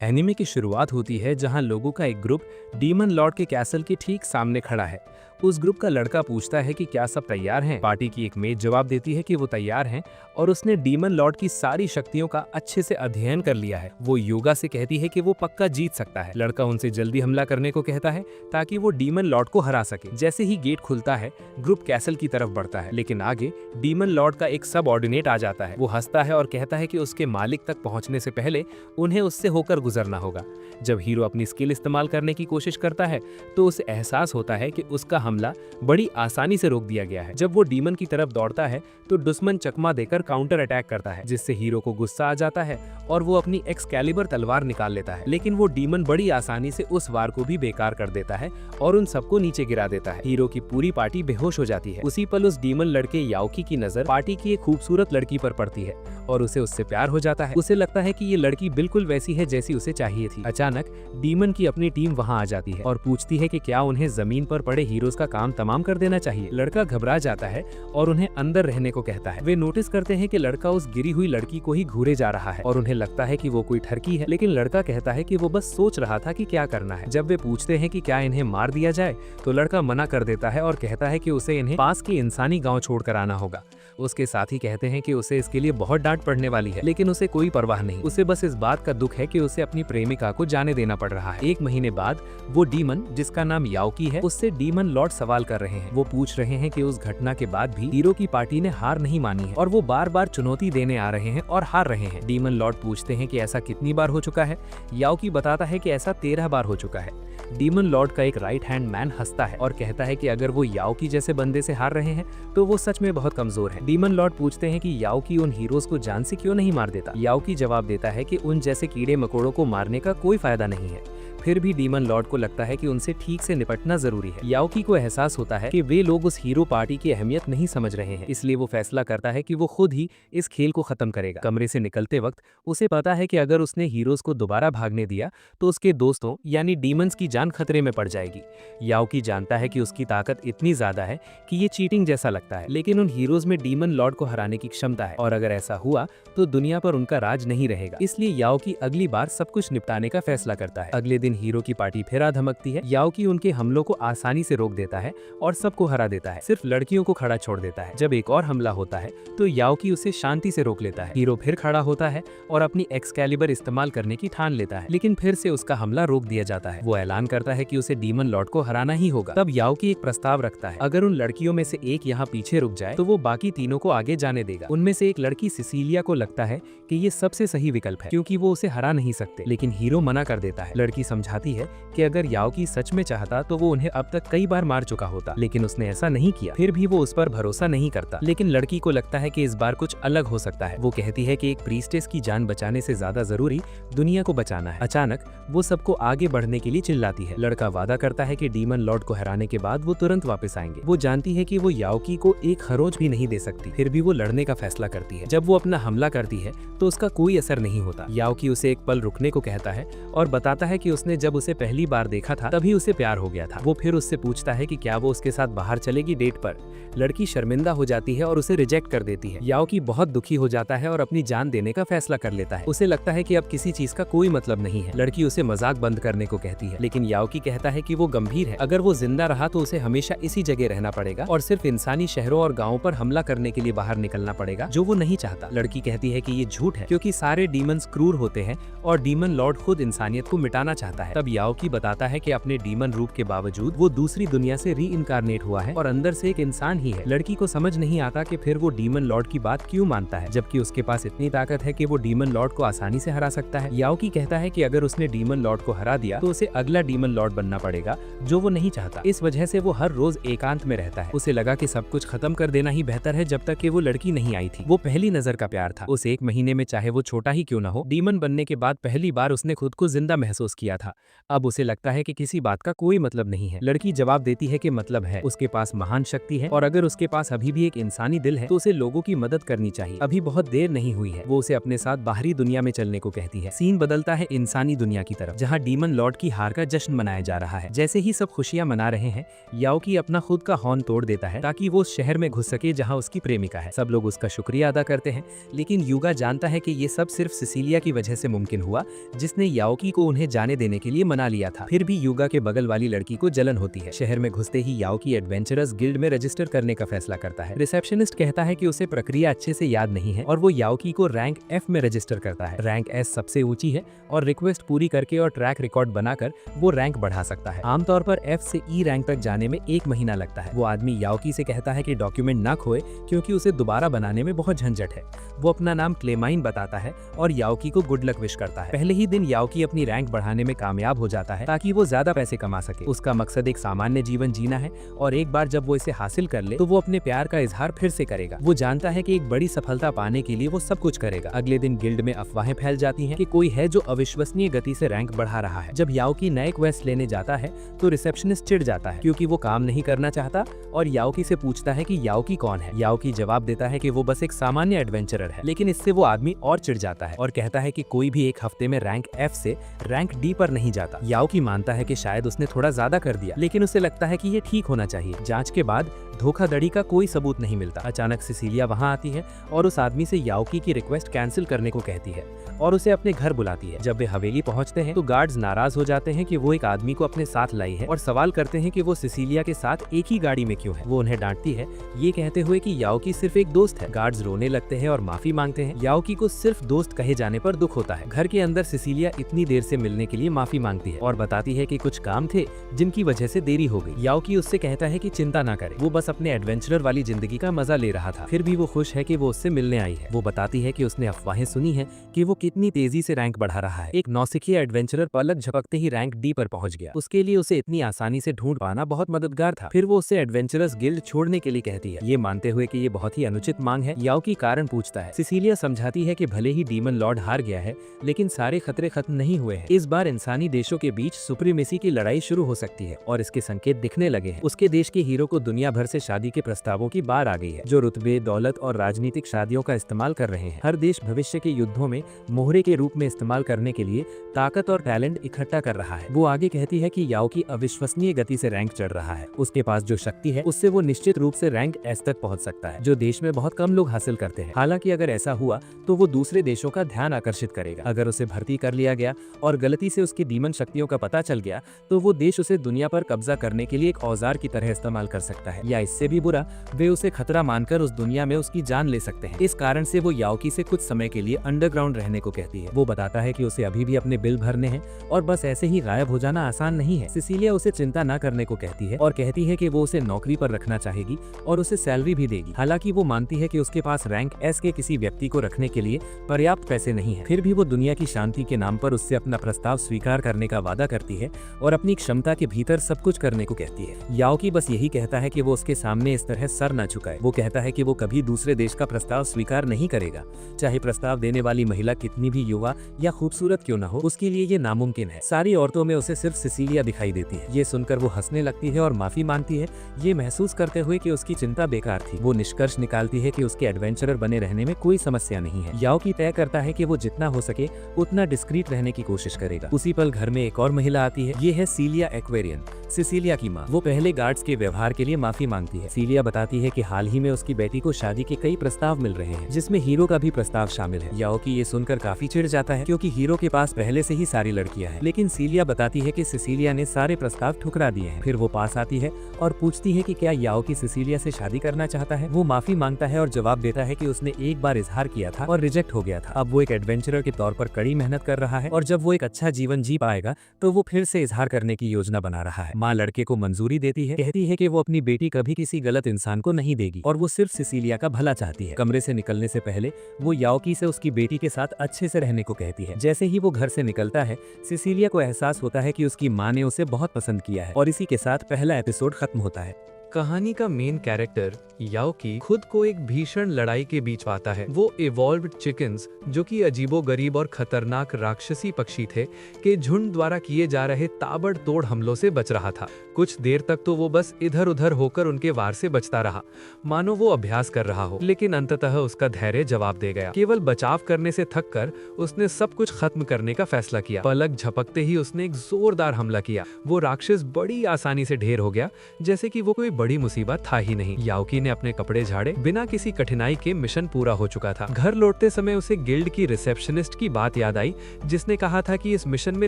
Anime की शुरुआत होती है जहां लोगों का एक ग्रुप डीमन लॉर्ड के कैसल के ठीक सामने खड़ा है। उस ग्रुप का लड़का पूछता है कि क्या सब तैयार हैं। पार्टी की एक मेज जवाब देती है कि वो तैयार हैं और उसने डीमन लॉर्ड की सारी शक्तियों का अच्छे से अध्ययन कर लिया है। वो योगा से कहती है कि वो पक्का जीत सकता है। लड़का उनसे जल्दी हमला करने को कहता है ताकि वो डीमन लॉर्ड को हरा सके। जैसे ही गेट खुलता है ग्रुप कैसल की तरफ बढ़ता है, लेकिन आगे डीमन लॉर्ड का एक सब ऑर्डिनेट आ जाता है। वो हंसता है और कहता है कि उसके मालिक तक पहुंचने से पहले उन्हें उससे होकर गुजरना होगा। जब हीरो अपनी स्किल इस्तेमाल करने की कोशिश करता है तो उसे एहसास होता है कि उसका हमला बड़ी आसानी से रोक दिया गया है। जब वो डीमन की तरफ दौड़ता है तो दुश्मन चकमा देकर काउंटर अटैक करता है, जिससे हीरो को गुस्सा आ जाता है और वो अपनी एक्सकैलिबर तलवार निकाल लेता है। लेकिन वो डीमन बड़ी आसानी से उस वार को भी बेकार कर देता है और उन सबको नीचे गिरा देता है। हीरो की पूरी पार्टी बेहोश हो जाती है। उसी पल उस डीमन लड़के याओकी की नजर पार्टी की एक खूबसूरत लड़की पर पड़ती है और उसे उससे प्यार हो जाता है। उसे लगता है कि ये लड़की बिल्कुल वैसी है जैसी उसे चाहिए थी। अचानक डीमन की अपनी टीम वहां आ जाती है और पूछती है कि क्या उन्हें जमीन पर पड़े हीरोज का काम तमाम कर देना चाहिए। लड़का घबरा जाता है और उन्हें अंदर रहने को कहता है। वे नोटिस करते हैं कि लड़का उस गिरी हुई लड़की को ही घूरे जा रहा है और उन्हें लगता है कि वो कोई ठरकी है, लेकिन लड़का कहता है कि वो बस सोच रहा था कि क्या करना है। जब वे पूछते हैं कि क्या इन्हें मार दिया जाए तो लड़का मना कर देता है और कहता है कि उसे इन्हें पास के इंसानी गाँव छोड़कर आना होगा। उसके साथी कहते हैं कि उसे इसके लिए बहुत डांट पड़ने वाली है, लेकिन उसे कोई परवाह नहीं। उसे बस इस बात का दुख है कि उसे अपनी प्रेमिका को जाने देना पड़ रहा है। एक महीने बाद वो डीमन, जिसका नाम याओकी है, उससे डीमन लॉर्ड सवाल कर रहे हैं। वो पूछ रहे हैं कि उस घटना के बाद भी हीरो की पार्टी ने हार नहीं मानी है और वो बार बार चुनौती देने आ रहे हैं और हार रहे हैं। डीमन लॉर्ड पूछते हैं कि ऐसा कितनी बार हो चुका है। याओकी बताता है कि ऐसा 13 बार हो चुका है। डीमन लॉर्ड का एक राइट हैंड मैन हंसता है और कहता है कि अगर वो याओकी जैसे बंदे से हार रहे हैं तो वो सच में बहुत कमजोर है। डीमन लॉर्ड पूछते हैं कि याओकी उन हीरोज को जान से क्यों नहीं मार देता। याओकी जवाब देता है कि उन जैसे कीड़े मकोड़ों को मारने का कोई फायदा नहीं है। फिर भी डीमन लॉर्ड को लगता है कि उनसे ठीक से निपटना जरूरी है। याओकी को एहसास होता है कि वे लोग उस हीरो पार्टी की अहमियत नहीं समझ रहे हैं, इसलिए वो फैसला करता है कि वो खुद ही इस खेल को खत्म करेगा। कमरे से निकलते वक्त उसे पता है कि अगर उसने हीरोज को दोबारा भागने दिया तो उसके दोस्तों यानी डीमंस की जान खतरे में पड़ जाएगी। याओकी जानता है कि उसकी ताकत इतनी ज्यादा है कि ये चीटिंग जैसा लगता है, लेकिन उन हीरोज में डीमन लॉर्ड को हराने की क्षमता है और अगर ऐसा हुआ तो दुनिया पर उनका राज नहीं रहेगा। इसलिए याओकी अगली बार सब कुछ निपटाने का फैसला करता है। अगले दिन हीरो की पार्टी फिर धमकती है। याओकी उनके हमलों को आसानी से रोक देता है और सबको हरा देता है, सिर्फ लड़कियों को खड़ा छोड़ देता है। जब एक और हमला होता है तो याओकी उसे शांति से रोक लेता है। हीरो फिर खड़ा होता है और अपनी एक्सकैलिबर इस्तेमाल करने की ठान लेता है, लेकिन फिर से उसका हमला रोक दिया जाता है। वो ऐलान करता है कि उसे डीमन लॉर्ड को हराना ही होगा। तब याओकी एक प्रस्ताव रखता है, अगर उन लड़कियों में से एक यहाँ पीछे रुक जाए तो वो बाकी तीनों को आगे जाने देगा। उनमें से एक लड़की सिसिलिया को लगता है कि ये सबसे सही विकल्प है क्योंकि वो उसे हरा नहीं सकते, लेकिन हीरो मना कर देता है। लड़की समझाती है कि अगर याओकी सच में चाहता तो वो उन्हें अब तक कई बार मार चुका होता, लेकिन उसने ऐसा नहीं किया। फिर भी वो उस पर भरोसा नहीं करता, लेकिन लड़की को लगता है कि इस बार कुछ अलग हो सकता है। वो कहती है कि एक प्रीस्टेस की जान बचाने से ज्यादा जरूरी दुनिया को बचाना है। अचानक वो सबको आगे बढ़ने के लिए चिल्लाती है। लड़का वादा करता है कि डीमन लॉर्ड को हराने के बाद वो तुरंत वापस आएंगे। वो जानती है कि वो याओकी को एक खरोच भी नहीं दे सकती, फिर भी वो लड़ने का फैसला करती है। जब वो अपना हमला करती है तो उसका कोई असर नहीं होता। याओकी उसे एक पल रुकने को कहता है और बताता है कि उसने जब उसे पहली बार देखा था तभी उसे प्यार हो गया था। वो फिर उससे पूछता है कि क्या वो उसके साथ बाहर चलेगी डेट पर। लड़की शर्मिंदा हो जाती है और उसे रिजेक्ट कर देती है। याओकी बहुत दुखी हो जाता है और अपनी जान देने का फैसला कर लेता है। उसे लगता है कि अब किसी चीज का कोई मतलब नहीं है। लड़की उसे मजाक बंद करने को कहती है, लेकिन याओकी कहता है कि वो गंभीर है। अगर वो जिंदा रहा तो उसे हमेशा इसी जगह रहना पड़ेगा और सिर्फ इंसानी शहरों और गाँवों पर हमला करने के लिए बाहर निकलना पड़ेगा, जो वो नहीं चाहता। लड़की कहती है कि ये झूठ है क्योंकि सारे डीमंस क्रूर होते हैं और डीमन लॉर्ड खुद इंसानियत को मिटाना चाहता है। तब याओकी बताता है कि अपने डीमन रूप के बावजूद वो दूसरी दुनिया से री इनकारनेट हुआ है और अंदर से एक इंसान ही है। लड़की को समझ नहीं आता कि फिर वो डीमन लॉर्ड की बात क्यों मानता है, जबकि उसके पास इतनी ताकत है कि वो डीमन लॉर्ड को आसानी से हरा सकता है। याओकी कहता है कि अगर उसने डीमन लॉर्ड को हरा दिया तो उसे अगला डीमन लॉर्ड बनना पड़ेगा, जो वो नहीं चाहता। इस वजह से वो हर रोज एकांत में रहता है। उसे लगा कि सब कुछ खत्म कर देना ही बेहतर है जब तक कि वो लड़की नहीं आई थी। वो पहली नजर का प्यार था। उस एक महीने में चाहे वो छोटा ही क्यों न हो, डीमन बनने के बाद पहली बार उसने खुद को जिंदा महसूस किया था। था। अब उसे लगता है कि किसी बात का कोई मतलब नहीं है। लड़की जवाब देती है कि मतलब है, उसके पास महान शक्ति है और अगर उसके पास अभी भी एक इंसानी दिल है तो उसे लोगों की मदद करनी चाहिए। अभी बहुत देर नहीं हुई है। वो उसे अपने साथ बाहरी दुनिया में चलने को कहती है। सीन बदलता है इंसानी दुनिया की तरफ, जहाँ डीमन लॉर्ड की हार का जश्न मनाया जा रहा है। जैसे ही सब खुशियां मना रहे हैं, याओकी अपना खुद का हॉर्न तोड़ देता है ताकि वो उस शहर में घुस सके जहाँ उसकी प्रेमिका है। सब लोग उसका शुक्रिया अदा करते हैं, लेकिन यूगा जानता है कि ये सब सिर्फ सिसिलिया की वजह से मुमकिन हुआ, जिसने याओकी को उन्हें जाने देने के लिए मना लिया था। फिर भी यूगा के बगल वाली लड़की को जलन होती है। शहर में घुसते ही याओकी एडवेंचरर्स गिल्ड में रजिस्टर करने का फैसला करता है। रिसेप्शनिस्ट कहता है कि उसे प्रक्रिया अच्छे से याद नहीं है और वो याओकी को रैंक F में रजिस्टर करता है। रैंक S सबसे ऊंची है और रिक्वेस्ट पूरी करके और ट्रैक रिकॉर्ड बनाकर वो रैंक बढ़ा सकता है। आमतौर पर F से E रैंक तक जाने में 1 महीना लगता है। वो आदमी याओकी से कहता है कि डॉक्यूमेंट ना खोए क्योंकि उसे दोबारा बनाने में बहुत झंझट है। वो अपना नाम क्लेमाइन बताता है और याओकी को गुड लक विश करता है। पहले ही दिन याओकी अपनी रैंक बढ़ाने में कामयाब हो जाता है ताकि वो ज्यादा पैसे कमा सके। उसका मकसद एक सामान्य जीवन जीना है और एक बार जब वो इसे हासिल कर ले तो वो अपने प्यार का इजहार फिर से करेगा। वो जानता है कि एक बड़ी सफलता पाने के लिए वो सब कुछ करेगा। अगले दिन गिल्ड में अफवाहें फैल जाती हैं कि कोई है जो अविश्वसनीय गति से रैंक बढ़ा रहा है। जब याओकी नए क्वेस्ट लेने जाता है तो रिसेप्शनिस्ट चिढ़ जाता है क्योंकि वो काम नहीं करना चाहता और याओकी से पूछता है कि याओकी कौन है। याओकी जवाब देता है कि वो बस एक सामान्य एडवेंचरर है, लेकिन इससे वो आदमी और चिढ़ जाता है और कहता है कि कोई भी एक हफ्ते में रैंक F से रैंक D पर नहीं जाता। याओकी मानता है कि शायद उसने थोड़ा ज्यादा कर दिया, लेकिन उसे लगता है कि ये ठीक होना चाहिए। जांच के बाद धोखाधड़ी का कोई सबूत नहीं मिलता। अचानक सिसिलिया वहां आती है और उस आदमी से याओकी की रिक्वेस्ट कैंसिल करने को कहती है और उसे अपने घर बुलाती है। जब वे हवेली पहुंचते हैं तो गार्ड्स नाराज हो जाते हैं कि वो एक आदमी को अपने साथ लाई है और सवाल करते हैं कि वो सिसिलिया के साथ एक ही गाड़ी में क्यों है। वो उन्हें डांटती है, ये कहते हुए कि याओकी सिर्फ एक दोस्त है। गार्ड्स रोने लगते हैं और माफी मांगते हैं। याओकी को सिर्फ दोस्त कहे जाने पर दुख होता है। घर के अंदर सिसिलिया इतनी देर से मिलने के लिए माफी मांगती है और बताती है कि कुछ काम थे जिनकी वजह से देरी हो गई। याओकी उससे कहता है कि चिंता ना करे, वो बस अपने एडवेंचरर वाली जिंदगी का मजा ले रहा था। फिर भी वो खुश है कि वो उससे मिलने आई है। वो बताती है कि उसने अफवाहें सुनी है कि वो कितनी तेजी से रैंक बढ़ा रहा है। एक नौसिखिया एडवेंचरर पलक झपकते ही रैंक D पर पहुंच गया। उसके लिए उसे इतनी आसानी से ढूंढ पाना बहुत मददगार था। फिर वो उससे एडवेंचरर्स गिल्ड छोड़ने के लिए कहती है, ये मानते हुए कि ये बहुत ही अनुचित मांग है। याओकी कारण पूछता है। सिसिलिया समझाती है कि भले ही डीमन लॉर्ड हार गया है, लेकिन सारे खतरे खत्म नहीं हुए हैं। इस बार इंसानी देशों के बीच सुप्रीमेसी की लड़ाई शुरू हो सकती है और इसके संकेत दिखने लगे हैं। उसके देश के हीरो को दुनिया भर से शादी के प्रस्तावों की बार आ गई है, जो रुतबे, दौलत और राजनीतिक शादियों का इस्तेमाल कर रहे हैं। हर देश भविष्य के युद्धों में मोहरे के रूप में इस्तेमाल करने के लिए ताकत और टैलेंट इकट्ठा कर रहा है। वो आगे कहती है कि याओकी अविश्वसनीय गति से रैंक चढ़ रहा है। उसके पास जो शक्ति है उससे वो निश्चित रूप से रैंक S तक पहुंच सकता है, जो देश में बहुत कम लोग हासिल करते हैं। हालांकि अगर ऐसा हुआ तो वो दूसरे देशों का ध्यान आकर्षित करेगा। अगर उसे भर्ती कर लिया गया और गलती से उसकी डीमन शक्तियों का पता चल गया तो वो देश उसे दुनिया पर कब्जा करने के लिए एक औजार की तरह इस्तेमाल कर सकता है, या इससे भी बुरा, वे उसे खतरा मानकर उस दुनिया में उसकी जान ले सकते हैं। इस कारण से वो याओकी से कुछ समय के लिए अंडरग्राउंड रहने को कहती है। वो बताता है कि उसे अभी भी अपने बिल भरने हैं और बस ऐसे ही गायब हो जाना आसान नहीं है। सिसिलिया उसे चिंता न करने को कहती है और कहती है कि वो उसे नौकरी पर रखना चाहेगी और उसे सैलरी भी देगी। हालांकि वो मानती है कि उसके पास रैंक S के किसी व्यक्ति को रखने के लिए पर्याप्त पैसे नहीं है। फिर भी वो दुनिया की शांति के नाम पर उससे अपना प्रस्ताव स्वीकार करने का वादा करती है और अपनी क्षमता के भीतर सब कुछ करने को कहती है। याओकी बस यही कहता है कि वो उसके सामने इस तरह सर न झुकाए। वो कहता है कि वो कभी दूसरे देश का प्रस्ताव स्वीकार नहीं करेगा, चाहे प्रस्ताव देने वाली महिला कितनी भी युवा या खूबसूरत क्यों न हो, उसके लिए ये नामुमकिन है। सारी औरतों में उसे सिर्फ सिसिलिया दिखाई देती है। ये सुनकर वो हंसने लगती है और माफी मांगती है, ये महसूस करते हुए कि उसकी चिंता बेकार थी। वो निष्कर्ष निकालती है कि उसके एडवेंचरर बने रहने में कोई समस्या नहीं है। याओकी तय करता है कि वो जितना हो सके उतना डिस्क्रीट रहने की कोशिश करेगा। उसी पल घर में एक और महिला आती है। ये है सीलिया एक्वेरियन, सिसिलिया की माँ। वो पहले गार्ड्स के व्यवहार के लिए माफी मांगती है। सीलिया बताती है कि हाल ही में उसकी बेटी को शादी के कई प्रस्ताव मिल रहे हैं, जिसमें हीरो का भी प्रस्ताव शामिल है। याओकी ये सुनकर काफी चिढ़ जाता है क्योंकि हीरो के पास पहले से ही सारी लड़कियां हैं, लेकिन सीलिया बताती है कि सिसिलिया ने सारे प्रस्ताव ठुकरा दिए हैं। फिर वो पास आती है और पूछती है कि क्या याओकी सिसिलिया से शादी करना चाहता है। वो माफी मांगता है और जवाब देता है कि उसने एक बार इजहार किया था और रिजेक्ट हो गया था। अब वो एक एडवेंचरर के तौर पर कड़ी मेहनत कर रहा है और जब वो एक अच्छा जीवन जी पाएगा तो वो फिर से इजहार करने की योजना बना रहा है। माँ लड़के को मंजूरी देती है, कहती है कि वो अपनी बेटी कभी किसी गलत इंसान को नहीं देगी और वो सिर्फ सिसिलिया का भला चाहती है। कमरे से निकलने से पहले वो याओकी से उसकी बेटी के साथ अच्छे से रहने को कहती है। जैसे ही वो घर से निकलता है, सिसिलिया को एहसास होता है कि उसकी माँ ने उसे बहुत पसंद किया है और इसी के साथ पहला एपिसोड खत्म होता है। कहानी का मेन कैरेक्टर याओकी खुद को एक भीषण लड़ाई के बीच पाता है। वो इवॉल्व्ड चिकन्स, जो कि अजीबोगरीब और खतरनाक राक्षसी पक्षी थे, के झुंड द्वारा किए जा रहे ताबड़तोड़ हमलों से बच रहा था। कुछ देर तक तो वो बस इधर उधर होकर उनके वार से बचता रहा, मानो वो अभ्यास कर रहा हो। लेकिन अंततः उसका धैर्य जवाब दे गया। केवल बचाव करने से थक कर उसने सब कुछ खत्म करने का फैसला किया। पलक झपकते ही उसने एक जोरदार हमला किया। वो राक्षस बड़ी आसानी से ढेर हो गया, जैसे कि वो कोई बड़ी मुसीबत था ही नहीं। याओकी ने अपने कपड़े झाड़े। बिना किसी कठिनाई के मिशन पूरा हो चुका था। घर लौटते समय उसे गिल्ड की रिसेप्शनिस्ट की बात याद आई, जिसने कहा था कि इस मिशन में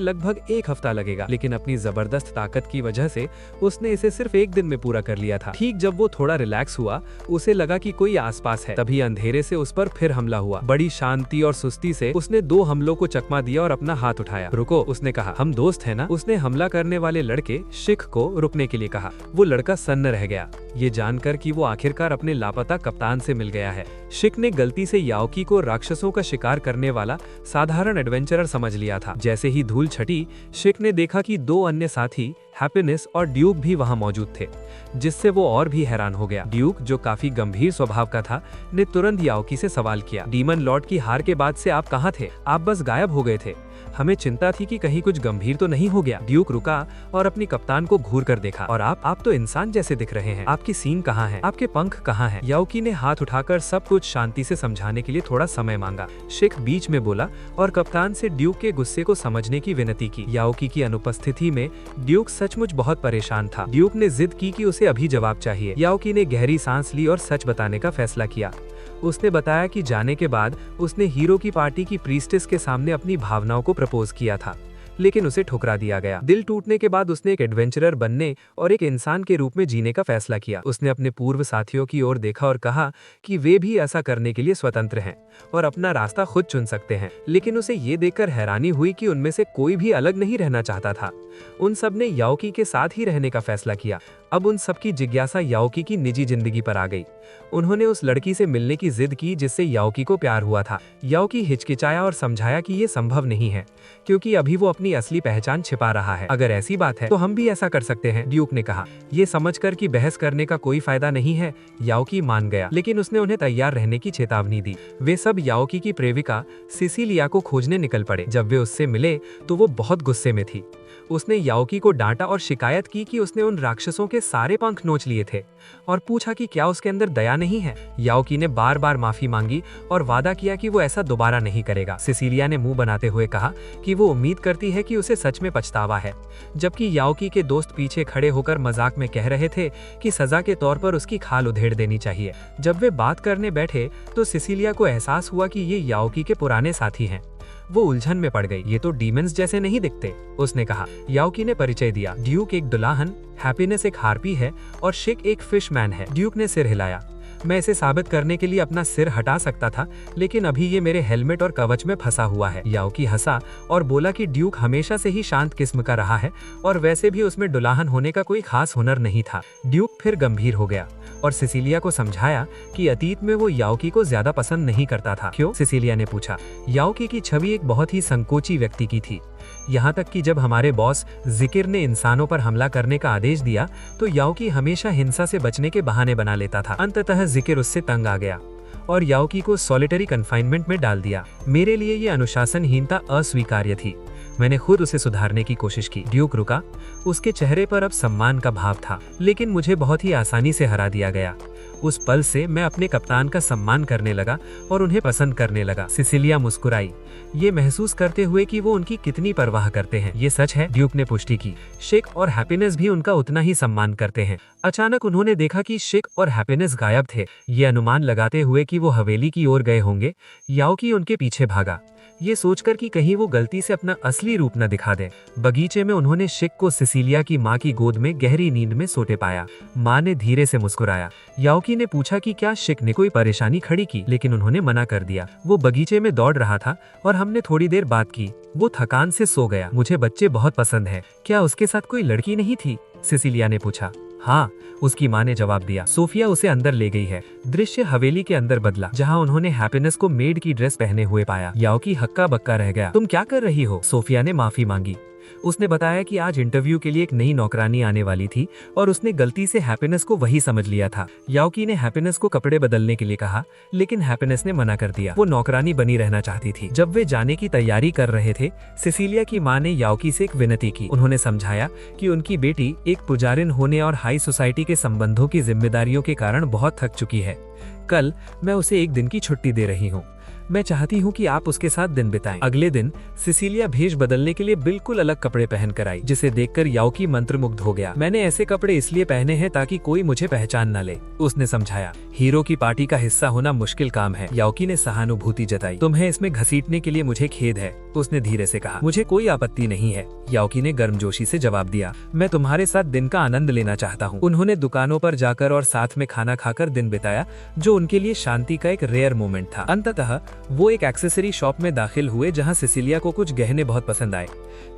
लगभग 1 हफ्ता लगेगा, लेकिन अपनी जबरदस्त ताकत की वजह से उसने इसे सिर्फ 1 दिन में पूरा कर लिया था। ठीक जब वो थोड़ा रिलैक्स हुआ, उसे लगा कि कोई आसपास है, तभी अंधेरे से उस पर फिर हमला हुआ। बड़ी शांति और सुस्ती से उसने 2 हमलों को चकमा दिया और अपना हाथ उठाया। रुको, उसने कहा, हम दोस्त हैं ना? उसने हमला करने वाले लड़के शिख को रुकने के लिए कहा। वो लड़का सन्न रह गया, ये जानकर कि वो आखिरकार अपने लापता कप्तान से मिल गया है। शिख ने गलती से याओकी को राक्षसों का शिकार करने वाला साधारण एडवेंचरर समझ लिया था। जैसे ही धूल छटी, शिख ने देखा कि 2 अन्य साथी हैप्पीनेस और ड्यूक भी वहां मौजूद थे, जिससे वो और भी हैरान हो गया। ड्यूक, जो काफी गंभीर स्वभाव का था, ने तुरंत याओकी से सवाल किया, डीमन लॉर्ड की हार के बाद से आप कहाँ थे? आप बस गायब हो गए थे। हमें चिंता थी कि कहीं कुछ गंभीर तो नहीं हो गया। ड्यूक रुका और अपनी कप्तान को घूर कर देखा। और आप तो इंसान जैसे दिख रहे हैं। आपकी सींग कहाँ है? आपके पंख कहाँ हैं? याओकी ने हाथ उठाकर सब कुछ शांति से समझाने के लिए थोड़ा समय मांगा। शिख बीच में बोला और कप्तान से ड्यूक के गुस्से को समझने की विनती की। याओकी की अनुपस्थिति में ड्यूक सचमुच बहुत परेशान था। ड्यूक ने जिद की कि उसे अभी जवाब चाहिए। याओकी ने गहरी सांस ली और सच बताने का फैसला किया। उसने बताया कि जाने के बाद उसने हीरो की पार्टी की प्रीस्टेस के सामने अपनी भावनाओं को प्रपोज किया था, लेकिन उसे ठुकरा दिया गया। दिल टूटने के बाद उसने एक एडवेंचरर बनने और एक इंसान के रूप में जीने का फैसला किया। उसने अपने पूर्व साथियों की ओर देखा और कहा कि वे भी ऐसा करने के लिए स्वतंत्र हैं और अपना रास्ता खुद चुन सकते हैं। लेकिन उसे ये देखकर हैरानी हुई कि उनमें से कोई भी अलग नहीं रहना चाहता था। उन सब ने याओकी के साथ ही रहने का फैसला किया। अब उन सबकी जिज्ञासा याओकी की निजी जिंदगी पर आ गई। उन्होंने उस लड़की से मिलने की जिद की जिससे याओकी को प्यार हुआ था। याओकी हिचकिचाया और समझाया कि ये संभव नहीं है, क्योंकि अभी वो अपनी असली पहचान छिपा रहा है। अगर ऐसी बात है तो हम भी ऐसा कर सकते हैं, ड्यूक ने कहा। ये समझकर कि बहस करने का कोई फायदा नहीं है, याओकी मान गया, लेकिन उसने उन्हें तैयार रहने की चेतावनी दी। वे सब याओकी की प्रेमिका सिसिलिया को खोजने निकल पड़े। जब वे उससे मिले तो वो बहुत गुस्से में थी। उसने याओकी को डांटा और शिकायत की कि उसने उन राक्षसों के सारे पंख नोच लिए थे और पूछा कि क्या उसके अंदर दया नहीं है। याओकी ने बार बार माफी मांगी और वादा किया कि वो ऐसा दोबारा नहीं करेगा। सिसिलिया ने मुंह बनाते हुए कहा कि वो उम्मीद करती है कि उसे सच में पछतावा है, जबकि याओकी के दोस्त पीछे खड़े होकर मजाक में कह रहे थे कि सजा के तौर पर उसकी खाल उधेड़ देनी चाहिए। जब वे बात करने बैठे तो सिसिलिया को एहसास हुआ कि ये याओकी के पुराने साथी हैं। वो उलझन में पड़ गई। ये तो डीमंस जैसे नहीं दिखते, उसने कहा। याओकी ने परिचय दिया। ड्यूक एक दुल्हन, हैप्पीनेस एक हार्पी है और शिक एक फिशमैन है। ड्यूक ने सिर हिलाया। मैं इसे साबित करने के लिए अपना सिर हटा सकता था, लेकिन अभी ये मेरे हेलमेट और कवच में फंसा हुआ है। याओकी हंसा और बोला कि ड्यूक हमेशा से ही शांत किस्म का रहा है और वैसे भी उसमें दुल्हन होने का कोई खास हुनर नहीं था। ड्यूक फिर गंभीर हो गया और सिसिलिया को समझाया कि अतीत में वो याओकी को ज्यादा पसंद नहीं करता था। क्यों? सिसिलिया ने पूछा। याओकी की छवि एक बहुत ही संकोची व्यक्ति की थी, यहाँ तक कि जब हमारे बॉस जिकिर ने इंसानों पर हमला करने का आदेश दिया तो याओकी हमेशा हिंसा से बचने के बहाने बना लेता था। अंततः जिकिर उससे तंग आ गया और याओकी को सॉलिटरी कन्फाइनमेंट में डाल दिया। मेरे लिए ये अनुशासनहीनता अस्वीकार्य थी। मैंने खुद उसे सुधारने की कोशिश की। ड्यूक रुका। उसके चेहरे पर अब सम्मान का भाव था। लेकिन मुझे बहुत ही आसानी से हरा दिया गया। उस पल से मैं अपने कप्तान का सम्मान करने लगा और उन्हें पसंद करने लगा। सिसिलिया मुस्कुराई, ये महसूस करते हुए कि वो उनकी कितनी परवाह करते हैं। ये सच है, ड्यूक ने पुष्टि की। शिक और हैप्पीनेस भी उनका उतना ही सम्मान करते हैं। अचानक उन्होंने देखा कि शिक और हैप्पीनेस गायब थे। ये अनुमान लगाते हुए कि वो हवेली की ओर गए होंगे, याओकी उनके पीछे भागा, ये सोचकर कि कहीं वो गलती से अपना असली रूप न दिखा दे। बगीचे में उन्होंने शिक को सिसिलिया की माँ की गोद में गहरी नींद में सोते पाया। माँ ने धीरे से मुस्कुराया। याओकी ने पूछा कि क्या शिक ने कोई परेशानी खड़ी की, लेकिन उन्होंने मना कर दिया। वो बगीचे में दौड़ रहा था और हमने थोड़ी देर बात की। वो थकान से सो गया। मुझे बच्चे बहुत पसंद हैं। क्या उसके साथ कोई लड़की नहीं थी? सिसिलिया ने पूछा। हाँ, उसकी माँ ने जवाब दिया। सोफिया उसे अंदर ले गई है। दृश्य हवेली के अंदर बदला, जहाँ उन्होंने हैप्पीनेस को मेड की ड्रेस पहने हुए पाया। याओकी हक्का बक्का रह गया। तुम क्या कर रही हो? सोफिया ने माफी मांगी। उसने बताया कि आज इंटरव्यू के लिए एक नई नौकरानी आने वाली थी और उसने गलती से हैप्पीनेस को वही समझ लिया था। याओकी ने हैप्पीनेस को कपड़े बदलने के लिए कहा, लेकिन हैप्पीनेस ने मना कर दिया। वो नौकरानी बनी रहना चाहती थी। जब वे जाने की तैयारी कर रहे थे, सिसिलिया की माँ ने याओकी से एक विनती की। उन्होंने समझाया कि उनकी बेटी एक पुजारिन होने और हाई सोसाइटी के संबंधों की जिम्मेदारियों के कारण बहुत थक चुकी है। कल मैं उसे एक दिन की छुट्टी दे रही हूँ। मैं चाहती हूँ कि आप उसके साथ दिन बिताएं। अगले दिन सिसिलिया भेष बदलने के लिए बिल्कुल अलग कपड़े पहन कर आई, जिसे देखकर याओकी मंत्रमुग्ध हो गया। मैंने ऐसे कपड़े इसलिए पहने हैं ताकि कोई मुझे पहचान न ले, उसने समझाया। हीरो की पार्टी का हिस्सा होना मुश्किल काम है। याओकी ने सहानुभूति जताई। तुम्हें इसमें घसीटने के लिए मुझे खेद है, उसने धीरे से कहा। मुझे कोई आपत्ति नहीं है, याओकी ने गर्मजोशी से जवाब दिया। मैं तुम्हारे साथ दिन का आनंद लेना चाहता हूँ। उन्होंने दुकानों पर जाकर और साथ में खाना खाकर दिन बिताया, जो उनके लिए शांति का एक रेयर मोमेंट था। अंततः वो एक एक्सेसरी शॉप में दाखिल हुए जहां सिसिलिया को कुछ गहने बहुत पसंद आए।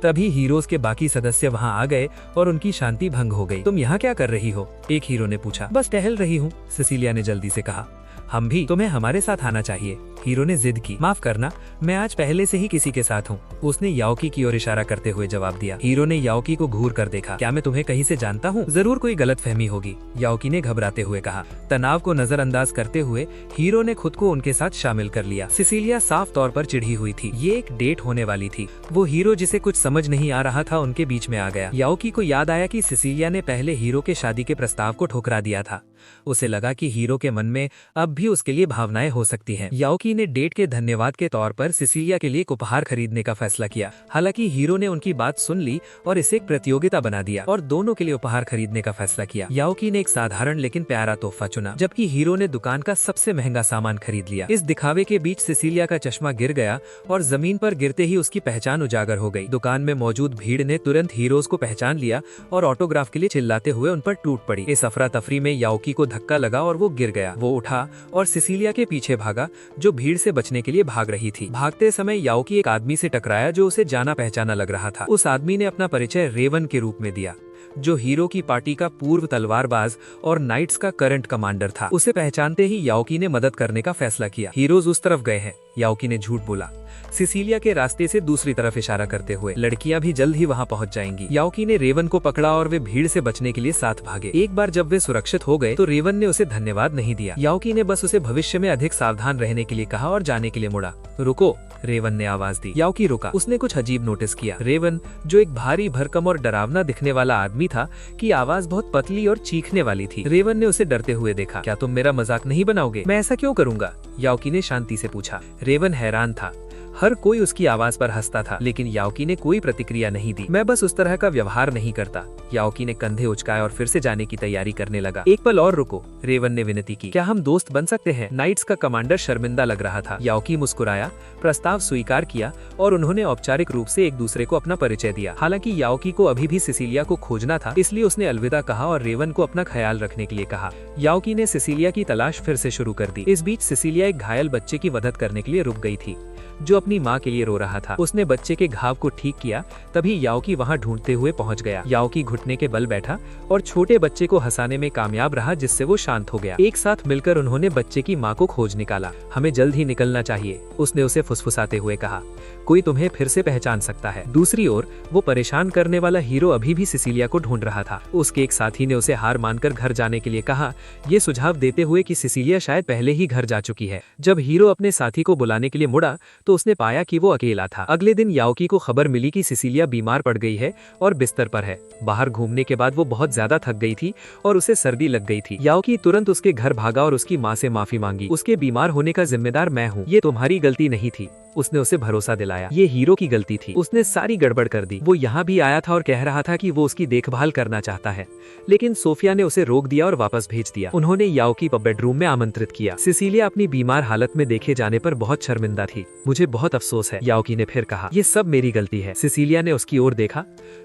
तभी हीरोज के बाकी सदस्य वहां आ गए और उनकी शांति भंग हो गई। तुम यहाँ क्या कर रही हो? एक हीरो ने पूछा। बस टहल रही हूँ, सिसिलिया ने जल्दी से कहा। हम भी, तुम्हें हमारे साथ आना चाहिए, हीरो ने जिद की। माफ करना, मैं आज पहले से ही किसी के साथ हूँ, उसने याओकी की ओर इशारा करते हुए जवाब दिया। हीरो ने याओकी को घूर कर देखा। क्या मैं तुम्हें कहीं से जानता हूँ? जरूर कोई गलतफहमी होगी, याओकी ने घबराते हुए कहा। तनाव को नजरअंदाज करते हुए हीरो ने खुद को उनके साथ शामिल कर लिया। सिसिलिया साफ तौर पर चिढ़ी हुई थी। ये एक डेट होने वाली थी। वो हीरो जिसे कुछ समझ नहीं आ रहा था उनके बीच में आ गया। याओकी को याद आया कि सिसिलिया ने पहले हीरो के शादी के प्रस्ताव को ठुकरा दिया था। उसे लगा कि हीरो के मन में अब भी उसके लिए भावनाएं हो सकती हैं। याओकी ने डेट के धन्यवाद के तौर पर सिसिलिया के लिए एक उपहार खरीदने का फैसला किया। हालांकि हीरो ने उनकी बात सुन ली और इसे एक प्रतियोगिता बना दिया और दोनों के लिए उपहार खरीदने का फैसला किया। याओकी ने एक साधारण लेकिन प्यारा तोहफा चुना, जबकि हीरो ने दुकान का सबसे महंगा सामान खरीद लिया। इस दिखावे के बीच सिसिलिया का चश्मा गिर गया और जमीन पर गिरते ही उसकी पहचान उजागर हो गई। दुकान में मौजूद भीड़ ने तुरंत हीरोज को पहचान लिया और ऑटोग्राफ के लिए चिल्लाते हुए उन पर टूट पड़ी। इस अफरा तफरी में याओकी को धक्का लगा और वो गिर गया। वो उठा और सिसिलिया के पीछे भागा, जो भीड़ से बचने के लिए भाग रही थी। भागते समय याओकी एक आदमी से टकराया जो उसे जाना पहचाना लग रहा था। उस आदमी ने अपना परिचय रेवन के रूप में दिया, जो हीरो की पार्टी का पूर्व तलवारबाज और नाइट्स का करंट कमांडर था। उसे पहचानते ही याओकी ने मदद करने का फैसला किया। हीरोज उस तरफ गए हैं, याओकी ने झूठ बोला, सिसिलिया के रास्ते से दूसरी तरफ इशारा करते हुए। लड़कियां भी जल्द ही वहां पहुंच जाएंगी। याओकी ने रेवन को पकड़ा और वे भीड़ से बचने के लिए साथ भागे। एक बार जब वे सुरक्षित हो गए तो रेवन ने उसे धन्यवाद नहीं दिया। याओकी ने बस उसे भविष्य में अधिक सावधान रहने के लिए कहा और जाने के लिए मुड़ा। रुको, रेवन ने आवाज दी। याओकी रुका। उसने कुछ अजीब नोटिस किया। रेवन, जो एक भारी भरकम और डरावना दिखने वाला आदमी था, की आवाज बहुत पतली और चीखने वाली थी। रेवन ने उसे डरते हुए देखा। क्या तुम मेरा मजाक नहीं बनाओगे? मैं ऐसा क्यों करूंगा? याओकी ने शांति से पूछा। रेवन हैरान था। हर कोई उसकी आवाज पर हंसता था, लेकिन याओकी ने कोई प्रतिक्रिया नहीं दी। मैं बस उस तरह का व्यवहार नहीं करता। याओकी ने कंधे उचकाए और फिर से जाने की तैयारी करने लगा। एक पल और रुको, रेवन ने विनती की। क्या हम दोस्त बन सकते हैं? नाइट्स का कमांडर शर्मिंदा लग रहा था। याओकी मुस्कुराया, प्रस्ताव स्वीकार किया और उन्होंने औपचारिक रूप से एक दूसरे को अपना परिचय दिया। हालांकि याओकी को अभी भी सिसिलिया को खोजना था, इसलिए उसने अलविदा कहा और रेवन को अपना ख्याल रखने के लिए कहा। याओकी ने सिसिलिया की तलाश फिर से शुरू कर दी। इस बीच सिसिलिया एक घायल बच्चे की मदद करने के लिए रुक गई थी, जो अपनी माँ के लिए रो रहा था। उसने बच्चे के घाव को ठीक किया। तभी याओकी वहाँ ढूंढते हुए पहुँच गया। याओकी घुटने के बल बैठा और छोटे बच्चे को हंसाने में कामयाब रहा, जिससे वो शांत हो गया। एक साथ मिलकर उन्होंने बच्चे की माँ को खोज निकाला। हमें जल्द ही निकलना चाहिए, उसने उसे फुसफुसाते हुए कहा। कोई तुम्हें फिर से पहचान सकता है। दूसरी ओर वो परेशान करने वाला हीरो अभी भी सिसिलिया को ढूंढ रहा था। उसके एक साथी ने उसे हार मानकर घर जाने के लिए कहा, ये सुझाव देते हुए कि सिसिलिया शायद पहले ही घर जा चुकी है। जब हीरो अपने साथी को बुलाने के लिए मुड़ा तो उसने पाया कि वो अकेला था। अगले दिन याओकी को खबर मिली कि सिसिलिया बीमार पड़ गई है और बिस्तर पर है। बाहर घूमने के बाद वो बहुत ज्यादा थक गई थी और उसे सर्दी लग गई थी। याओकी तुरंत उसके घर भागा और उसकी माँ से माफी मांगी। उसके बीमार होने का जिम्मेदार मैं हूँ, ये तुम्हारी गलती नहीं थी, उसने उसे भरोसा दिलाया। ये हीरो की गलती थी, उसने सारी गड़बड़ कर दी। वो यहाँ भी आया था और कह रहा था कि वो उसकी देखभाल करना चाहता है, लेकिन सोफिया ने उसे रोक दिया और वापस भेज दिया। उन्होंने याओकी को बेडरूम में आमंत्रित किया। सिसिलिया अपनी बीमार हालत में देखे जाने पर बहुत शर्मिंदा थी। मुझे बहुत अफसोस है, याओकी ने फिर कहा। ये सब मेरी गलती है। सिसिलिया ने उसकी ओर देखा।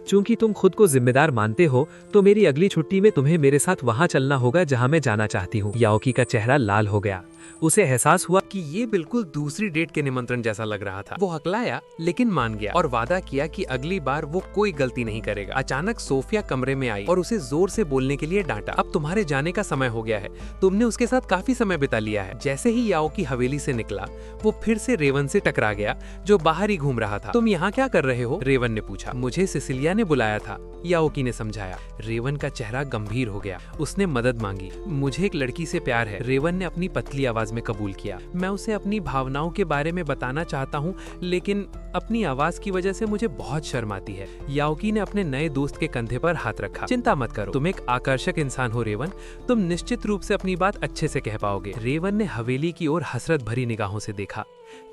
चूंकि तुम खुद को जिम्मेदार मानते हो, तो मेरी अगली छुट्टी में तुम्हें मेरे साथ वहाँ चलना होगा जहाँ मैं जाना चाहती हूँ। याओकी का चेहरा लाल हो गया। उसे एहसास हुआ कि ये बिल्कुल दूसरी डेट के निमंत्रण जैसा लग रहा था। वो हकलाया लेकिन मान गया और वादा किया कि अगली बार वो कोई गलती नहीं करेगा। अचानक सोफिया कमरे में आई और उसे जोर से बोलने के लिए डांटा। अब तुम्हारे जाने का समय हो गया है, तुमने उसके साथ काफी समय बिता लिया है। जैसे ही याओ की हवेली से निकला, वो फिर से रेवन से टकरा गया जो बाहर ही घूम रहा था। तुम यहाँ क्या कर रहे हो? रेवन ने पूछा। मुझे सिसिलिया ने बुलाया था, याओकी ने समझाया। रेवन का चेहरा गंभीर हो गया। उसने मदद मांगी। मुझे एक लड़की से प्यार है, रेवन ने अपनी पतली आवाज में कबूल किया। मैं उसे अपनी भावनाओं के बारे में बताना चाहता हूँ, लेकिन अपनी आवाज की वजह से मुझे बहुत शर्म आती है। याओकी ने अपने नए दोस्त के कंधे पर हाथ रखा। चिंता मत करो, तुम एक आकर्षक इंसान हो रेवन, तुम निश्चित रूप से अपनी बात अच्छे से कह पाओगे। रेवन ने हवेली की ओर हसरत भरी निगाहों से देखा।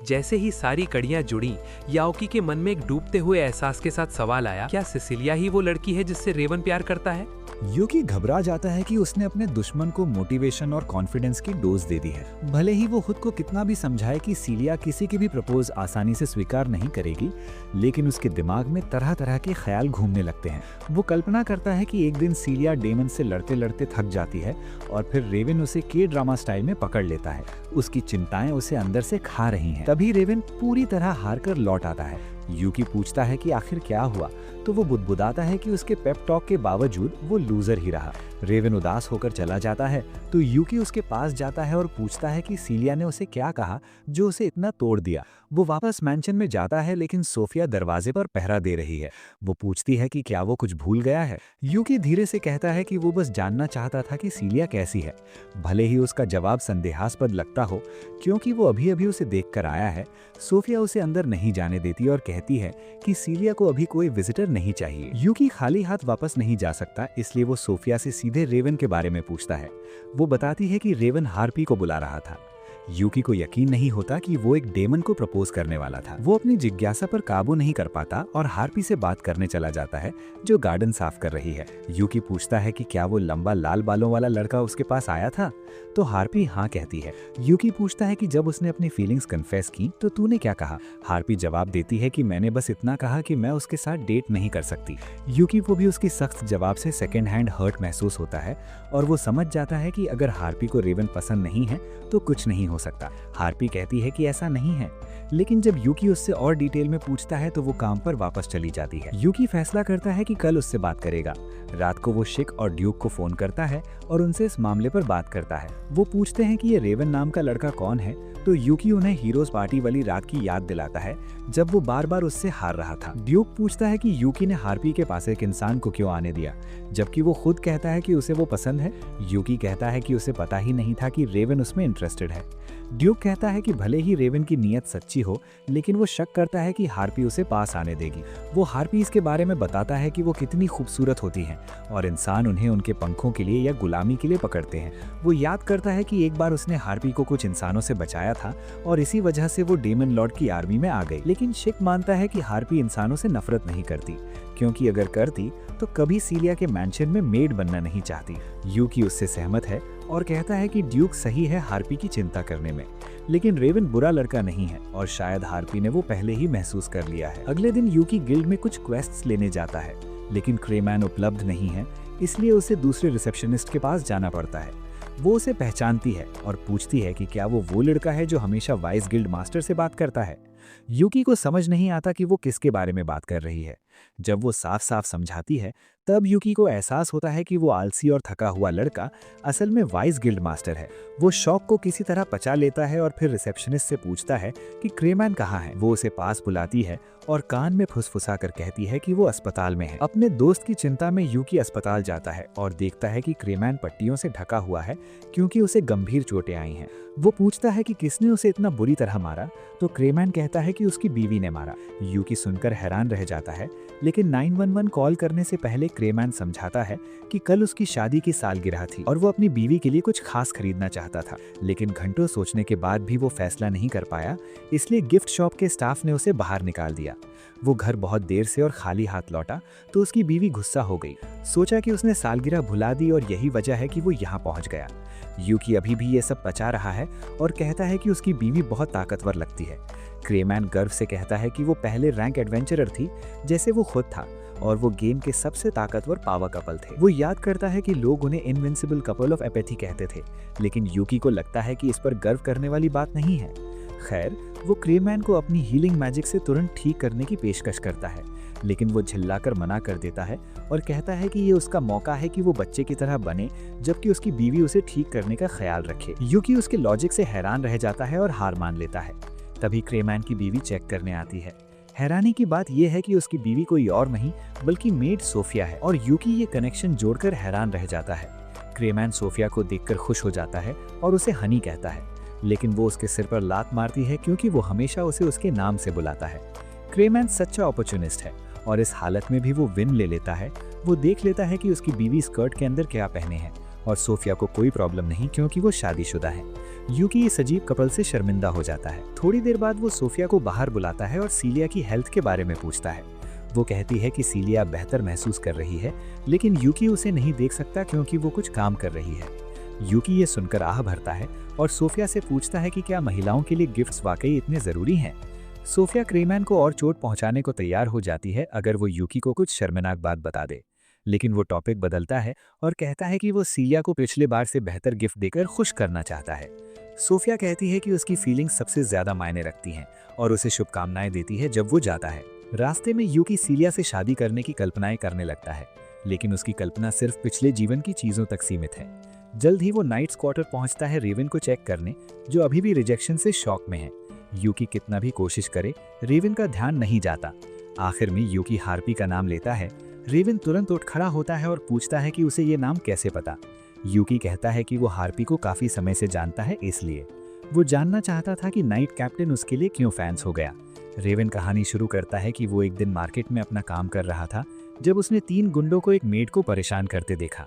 जैसे ही सारी कड़ियां जुड़ी, याओकी के मन में एक डूबते हुए एहसास के साथ सवाल आया, क्या सिसिलिया ही वो लड़की है जिससे रेवन प्यार करता है? यूकी घबरा जाता है कि उसने अपने दुश्मन को मोटिवेशन और कॉन्फिडेंस की डोज दे दी है। भले ही वो खुद को कितना भी समझाए कि सीलिया किसी की भी प्रपोज आसानी से स्वीकार नहीं करेगी, लेकिन उसके दिमाग में तरह तरह के ख्याल घूमने लगते हैं। वो कल्पना करता है कि एक दिन सीलिया डेमन से लड़ते लड़ते थक जाती है और फिर रेवन उसे के ड्रामा स्टाइल में पकड़ लेता है। उसकी चिंताएं उसे अंदर से खा रही हैं। तभी रेवन पूरी तरह हार कर लौट आता है। यूकी पूछता है कि आखिर क्या हुआ, तो वो बुदबुदाता है कि उसके पेप टॉक के बावजूद वो लूजर ही रहा। रेवन उदास होकर चला जाता है तो यूकी उसके पास जाता है और पूछता है कि सीलिया ने उसे क्या कहा जो उसे इतना तोड़ दिया। वो वापस मैंशन में जाता है, लेकिन सोफिया दरवाजे पर पहरा दे रही है। वो पूछती है कि क्या वो कुछ भूल गया है। यूकी धीरे से कहता है कि वो बस जानना चाहता था कि सीलिया कैसी है। भले ही उसका जवाब संदेहास्पद लगता हो, क्योंकि वो अभी अभी उसे देखकर आया है, सोफिया उसे अंदर नहीं जाने देती और कहती है कि सीलिया को अभी कोई विजिटर नहीं चाहिए। यूकी खाली हाथ वापस नहीं जा सकता, इसलिए वो सोफिया से सीधे रेवन के बारे में पूछता है। वो बताती है कि रेवन हार्पी को बुला रहा था। यूकी को यकीन नहीं होता कि वो एक डेमन को प्रपोज करने वाला था। वो अपनी जिज्ञासा पर काबू नहीं कर पाता और हार्पी से बात करने चला जाता है जो गार्डन साफ कर रही है। यूकी पूछता है कि क्या वो लंबा लाल बालों वाला लड़का उसके पास आया था, तो हार्पी हाँ कहती है। यूकी पूछता है कि जब उसने अपनी फीलिंग्स कन्फेस की तो तूने क्या कहा। हार्पी जवाब देती है कि मैंने बस इतना कहा कि मैं उसके साथ डेट नहीं कर सकती। यूकी को भी उसकी सख्त जवाब से सेकेंड हैंड हर्ट महसूस होता है और वो समझ जाता है कि अगर हार्पी को रेवन पसंद नहीं है तो कुछ नहीं हो सकता। हार्पी कहती है कि ऐसा नहीं है, लेकिन जब यूकी उससे और डिटेल में पूछता है तो वो काम पर वापस चली जाती है। यूकी फैसला करता है कि कल उससे बात करेगा। रात को वो शिक और ड्यूक को फोन करता है और उनसे इस मामले पर बात करता है। वो पूछते हैं कि ये रेवन नाम का लड़का कौन है, तो यूकी उन्हें हीरोज पार्टी वाली रात की याद दिलाता है जब वो बार बार उससे हार रहा था। ड्यूक पूछता है कि यूकी ने हार्पी के पास एक इंसान को क्यों आने दिया, जबकि वो खुद कहता है कि उसे वो पसंद है। यूकी कहता है कि उसे पता ही नहीं था कि रेवन उसमें इंटरेस्टेड है। ड्यूक कहता है कि भले ही रेवन की नीयत सच्ची हो, लेकिन वो शक करता है कि हार्पी उसे पास आने देगी। वो हार्पी इसके बारे में बताता है कि वो कितनी खूबसूरत होती हैं और इंसान उन्हें उनके पंखों के लिए या गुलामी के लिए पकड़ते हैं। वो याद करता है कि एक बार उसने हार्पी को कुछ इंसानों से बचाया था और इसी वजह से वो डेमन लॉर्ड की आर्मी में आ गई। लेकिन शिक मानता है कि हार्पी इंसानों से नफरत नहीं करती, क्योंकि अगर करती तो कभी सीलिया के मैंशन में मेड बनना नहीं चाहती। यूकी उससे सहमत है और कहता है कि ड्यूक सही है हार्पी की चिंता करने में, लेकिन रेवन बुरा लड़का नहीं है और शायद हार्पी ने वो पहले ही महसूस कर लिया है। अगले दिन यूकी गिल्ड में कुछ क्वेस्ट्स लेने जाता है, लेकिन क्रेमैन उपलब्ध नहीं है, इसलिए उसे दूसरे रिसेप्शनिस्ट के पास जाना पड़ता है। वो उसे पहचानती है और पूछती है कि क्या वो लड़का है जो हमेशा वाइस गिल्ड मास्टर से बात करता है। यूकी को समझ नहीं आता कि वो किसके बारे में बात कर रही है। जब वो साफ साफ समझाती है, तब यूकी को एहसास होता है कि वो आलसी और थका हुआ लड़का असल में वाइस गिल्ड मास्टर है। वो शॉक को किसी तरह पचा लेता है और फिर रिसेप्शनिस्ट से पूछता है कि क्रेमैन कहाँ है। वो उसे पास बुलाती है और कान में फुसफुसा कर कहती है कि वो अस्पताल में है। अपने दोस्त की चिंता में यूकी अस्पताल जाता है और देखता है कि क्रेमैन पट्टियों से ढका हुआ है क्योंकि उसे गंभीर चोटें आई हैं। वो पूछता है कि किसने उसे इतना बुरी तरह मारा, तो क्रेमैन कहता है कि उसकी बीवी ने मारा। यूकी सुनकर हैरान रह जाता है, लेकिन 911 कॉल करने से पहले क्रेमैन समझाता है कि कल उसकी शादी की सालगिरह थी और वो अपनी बीवी के लिए कुछ खास खरीदना चाहता था। लेकिन घंटों सोचने के बाद भी वो फैसला नहीं कर पाया, इसलिए गिफ्ट शॉप के स्टाफ ने उसे बाहर निकाल दिया। वो घर बहुत देर से और खाली हाथ लौटा तो उसकी बीवी गुस्सा हो गई। सोचा कि उसने सालगिरह भुला दी और यही वजह है कि वो यहाँ पहुँच गया। यूकी अभी भी ये सब पचा रहा है और कहता है कि उसकी बीवी बहुत ताकतवर लगती है। क्रेमैन गर्व से कहता है कि वो पहले रैंक एडवेंचरर थी जैसे वो खुद था और वो गेम के सबसे ताकतवर पावर कपल थे। वो याद करता है कि लोग उन्हें इनविंसिबल कपल ऑफ एपैथी कहते थे, लेकिन यूकी को लगता है कि इस पर गर्व करने वाली बात नहीं है। खैर, वो क्रेमैन को अपनी हीलिंग मैजिक से तुरंत ठीक करने की पेशकश करता है, लेकिन वो झिल्लाकर मना कर देता है और कहता है कि ये उसका मौका है कि वो बच्चे की तरह बने, जबकि उसकी बीवी उसे ठीक करने का ख्याल रखे। यूकी उसके लॉजिक से हैरान रह जाता है और हार मान लेता है। तभी क्रेमैन की बीवी चेक करने आती है। हैरानी की बात यह है कि उसकी बीवी कोई और नहीं बल्कि मेड सोफिया है, और यूकी ये कनेक्शन जोड़कर हैरान रह जाता है। क्रेमैन सोफिया को देखकर खुश हो जाता है और उसे हनी कहता है, लेकिन वो उसके सिर पर लात मारती है क्योंकि वो हमेशा उसे उसके नाम से बुलाता है। क्रेमैन सच्चा अपॉर्चुनिस्ट है और इस हालत में भी वो विन ले लेता है। वो देख लेता है कि उसकी बीवी स्कर्ट के अंदर क्या पहने हैं, और सोफिया को कोई प्रॉब्लम नहीं क्योंकि वो शादीशुदा है। यूकी इस अजीब कपल से शर्मिंदा हो जाता है। थोड़ी देर बाद वो सोफिया को बाहर बुलाता है और सीलिया की हेल्थ के बारे में पूछता है। वो कहती है कि सीलिया बेहतर महसूस कर रही है, लेकिन यूकी उसे नहीं देख सकता क्योंकि वो कुछ काम कर रही है। यूकी ये सुनकर आह भरता है और सोफिया से पूछता है कि क्या महिलाओं के लिए गिफ्ट्स वाकई इतने जरूरी हैं। सोफिया क्रेमैन को और चोट पहुंचाने को तैयार हो जाती है अगर वो यूकी को कुछ शर्मनाक बात बता दे, लेकिन वो टॉपिक बदलता है और कहता है कि वो सीलिया को पिछले बार से बेहतर गिफ्ट देकर खुश करना चाहता है। सोफिया कहती है कि उसकी फीलिंग्स सबसे ज्यादा मायने रखती हैं और उसे शुभकामनाएं देती है जब वो जाता है। रास्ते में यूकी सीलिया से शादी करने की कल्पनाएं करने लगता है, लेकिन उसकी कल्पना सिर्फ पिछले जीवन की चीजों तक सीमित है। जल्द ही वो नाइट्स क्वार्टर पहुंचता है रेवन को चेक करने, जो अभी भी रिजेक्शन से शॉक में है। यूकी कितना भी कोशिश करे, रेवन का ध्यान नहीं जाता। आखिर में यूकी हार्पी का नाम लेता है। रेवन तुरंत उठ खड़ा होता है और पूछता है कि उसे ये नाम कैसे पता। यूकी कहता है कि वो हार्पी को काफी समय से जानता है, इसलिए वो जानना चाहता था कि नाइट कैप्टन उसके लिए क्यों फैंस हो गया। रेवन कहानी शुरू करता है कि वो एक दिन मार्केट में अपना काम कर रहा था जब उसने 3 गुंडों को एक मेड को परेशान करते देखा।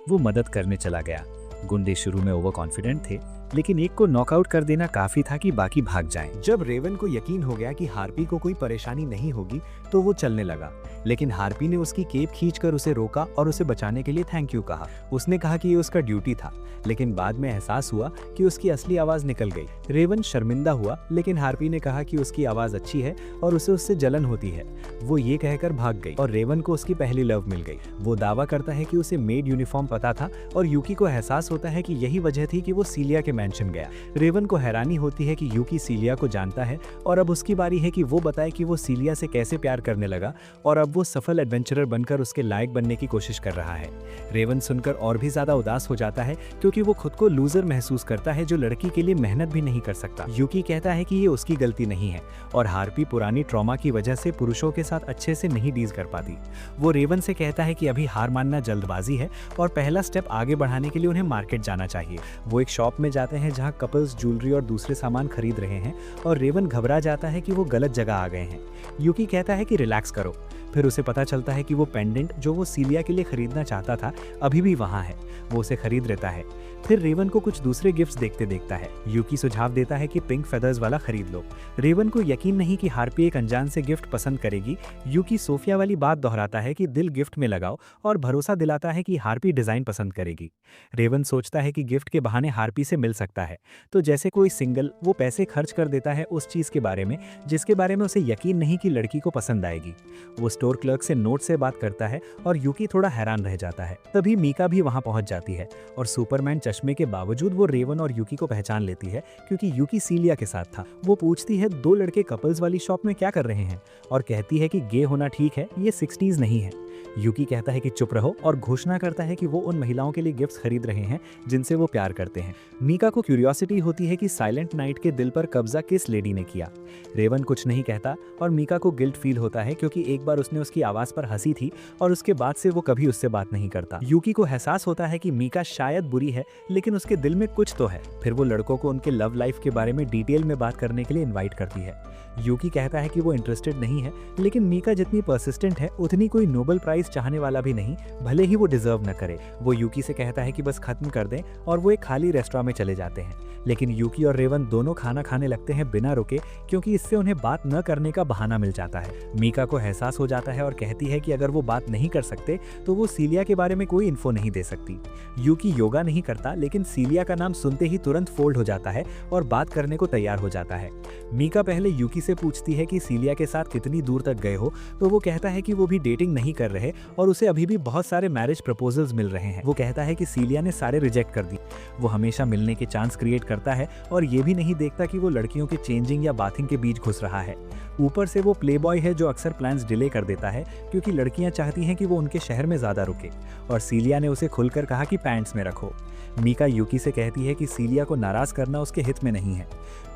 वो मदद करने चला गया। गुंडे शुरू में ओवर कॉन्फिडेंट थे, लेकिन एक को नॉकआउट कर देना काफी था कि बाकी भाग जाएं। जब रेवन को यकीन हो गया कि हार्पी को कोई परेशानी नहीं होगी तो वो चलने लगा, लेकिन हार्पी ने उसकी केप खींचकर उसे रोका और उसे बचाने के लिए थैंक यू कहा। उसने कहा कि ये उसका ड्यूटी था, लेकिन बाद में एहसास हुआ कि उसकी असली आवाज निकल गई। रेवन शर्मिंदा हुआ, लेकिन हार्पी ने कहा कि उसकी आवाज अच्छी है और उसे उससे जलन होती है। वो ये कहकर भाग गई और रेवन को उसकी पहली लव मिल गई। वो दावा करता है कि उसे मेड यूनिफॉर्म पता था और यूकी को एहसास होता है कि यही वजह थी कि वो सीलिया के मेंशन गया। रेवन को हैरानी होती है कि यूकी सीलिया को जानता है और अब उसकी बारी है कि वो बताए कि वो सीलिया से कैसे प्यार करने लगा और अब वो सफल एडवेंचरर बनकर उसके लायक बनने की कोशिश कर रहा है। रेवन सुनकर और भी ज्यादा उदास हो जाता है क्योंकि वो खुद को लूजर महसूस करता है जो लड़की के लिए मेहनत भी नहीं कर सकता। यूकी कहता है कि ये उसकी गलती नहीं है और हार्पी पुरानी ट्रॉमा की वजह से पुरुषों के साथ अच्छे से नहीं डील कर पाती। वो रेवन से कहता है कि अभी हार मानना जल्दबाजी है और पहला स्टेप आगे बढ़ाने के लिए उन्हें मार्केट जाना चाहिए। वो एक शॉप में जाते हैं जहां कपल्स ज्वेलरी और दूसरे सामान खरीद रहे हैं और रेवन घबरा जाता है कि वो गलत जगह आ गए हैं। यूकी कहता है कि रिलैक्स करो। फिर उसे पता चलता है कि वो पेंडेंट जो वो सीलिया के लिए खरीदना चाहता था अभी भी वहां है। वो उसे खरीद लेता है। फिर रेवन को कुछ दूसरे गिफ्ट्स देखते देखता है। यूकी सुझाव देता है कि पिंक फेदर्स वाला खरीद लो। रेवन को यकीन नहीं कि हार्पी एक अनजान से गिफ्ट पसंद करेगी। यूकी सोफिया वाली बात दोहराता है कि दिल गिफ्ट में लगाओ और भरोसा दिलाता है कि हार्पी डिजाइन पसंद करेगी। रेवन सोचता है कि गिफ्ट के बहाने हार्पी से मिल सकता है, तो जैसे कोई सिंगल वो पैसे खर्च कर देता है उस चीज के बारे में जिसके बारे में उसे यकीन नहीं कि लड़की को पसंद आएगी। वो स्टोर क्लर्क से नोट से बात करता है और यूकी थोड़ा हैरान रह जाता है। तभी मीका भी वहां पहुंच जाती है और सुपरमैन चश्मे के बावजूद वो रेवन और यूकी को पहचान लेती है क्योंकि यूकी सीलिया के साथ था। वो पूछती है 2 लड़के कपल्स वाली शॉप में क्या कर रहे हैं और कहती है कि गे होना ठीक है, ये 60s नहीं है। यूकी कहता है कि चुप रहो और घोषणा करता है कि वो उन महिलाओं के लिए गिफ्ट्स खरीद रहे हैं जिनसे वो प्यार करते हैं। मीका को क्यूरियोसिटी होती है कि साइलेंट नाइट के दिल पर कब्जा किस लेडी ने किया। रेवन कुछ नहीं कहता और मीका को गिल्ट फील होता है क्योंकि एक बार उसने उसकी आवाज पर हंसी थी और उसके बाद से वो कभी उससे बात नहीं करता। यूकी को एहसास होता है कि मीका शायद बुरी है, लेकिन उसके दिल में कुछ तो है। फिर वो लड़कों को उनके लव लाइफ के बारे में डिटेल में बात करने के लिए इन्वाइट करती है। यूकी कहता है कि वो इंटरेस्टेड नहीं है, लेकिन मीका जितनी परसिस्टेंट है उतनी कोई नोबेल प्राइज चाहने वाला भी नहीं, भले ही वो डिजर्व न करे। वो यूकी से कहता है कि बस खत्म कर दें और वो एक खाली रेस्टोरेंट में चले जाते हैं। लेकिन यूकी और रेवन दोनों खाना खाने लगते हैं बिना रुके क्योंकि इससे उन्हें बात न करने का बहाना मिल जाता है। मीका को एहसास हो जाता है और कहती है कि अगर वो बात नहीं कर सकते तो वो सीलिया के बारे में कोई इन्फो नहीं दे सकती। यूकी योगा नहीं करता, लेकिन सीलिया का नाम सुनते ही तुरंत फोल्ड हो जाता है और बात करने को तैयार हो जाता है। मीका पहले यूकी से पूछती है कि सीलिया के साथ कितनी दूर तक गए हो, तो वो कहता है कि वो भी डेटिंग नहीं कर रहे और उसे अभी भी बहुत सारे मैरिज प्रपोजल्स मिल रहे हैं। वो कहता है कि सीलिया ने सारे रिजेक्ट कर दी। वो हमेशा मिलने के चांस क्रिएट करता है और ये भी नहीं देखता कि वो लड़कियों के चेंजिंग या बाथिंग के बीच घुस रहा है। ऊपर से वो प्लेबॉय है जो अक्सर प्लान्स डिले कर देता है क्योंकि लड़कियां चाहती हैं कि वो उनके शहर में ज़्यादा रुके, और सीलिया ने उसे खुलकर कहा कि पैंट्स में रखो। मीका यूकी से कहती है कि सीलिया को नाराज करना उसके हित में नहीं है।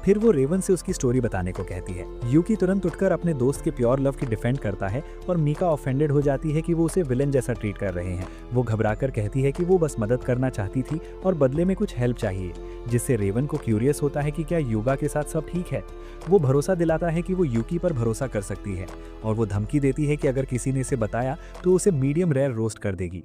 फिर वो रेवन से उसकी स्टोरी बताने को कहती है। यूकी तुरंत उठकर अपने दोस्त के प्योर लव की डिफेंड करता है और मीका ऑफेंडेड हो जाती है कि वो उसे विलेन जैसा ट्रीट कर रहे हैं। वो घबराकर कहती है कि वो बस मदद करना चाहती थी और बदले में कुछ हेल्प चाहिए, जिससे रेवन को क्यूरियस होता है कि क्या युगा के साथ सब ठीक है। वो भरोसा दिलाता है कि वो यूकी पर भरोसा कर सकती है और वो धमकी देती है कि अगर किसी ने इसे बताया तो उसे मीडियम रेयर रोस्ट कर देगी।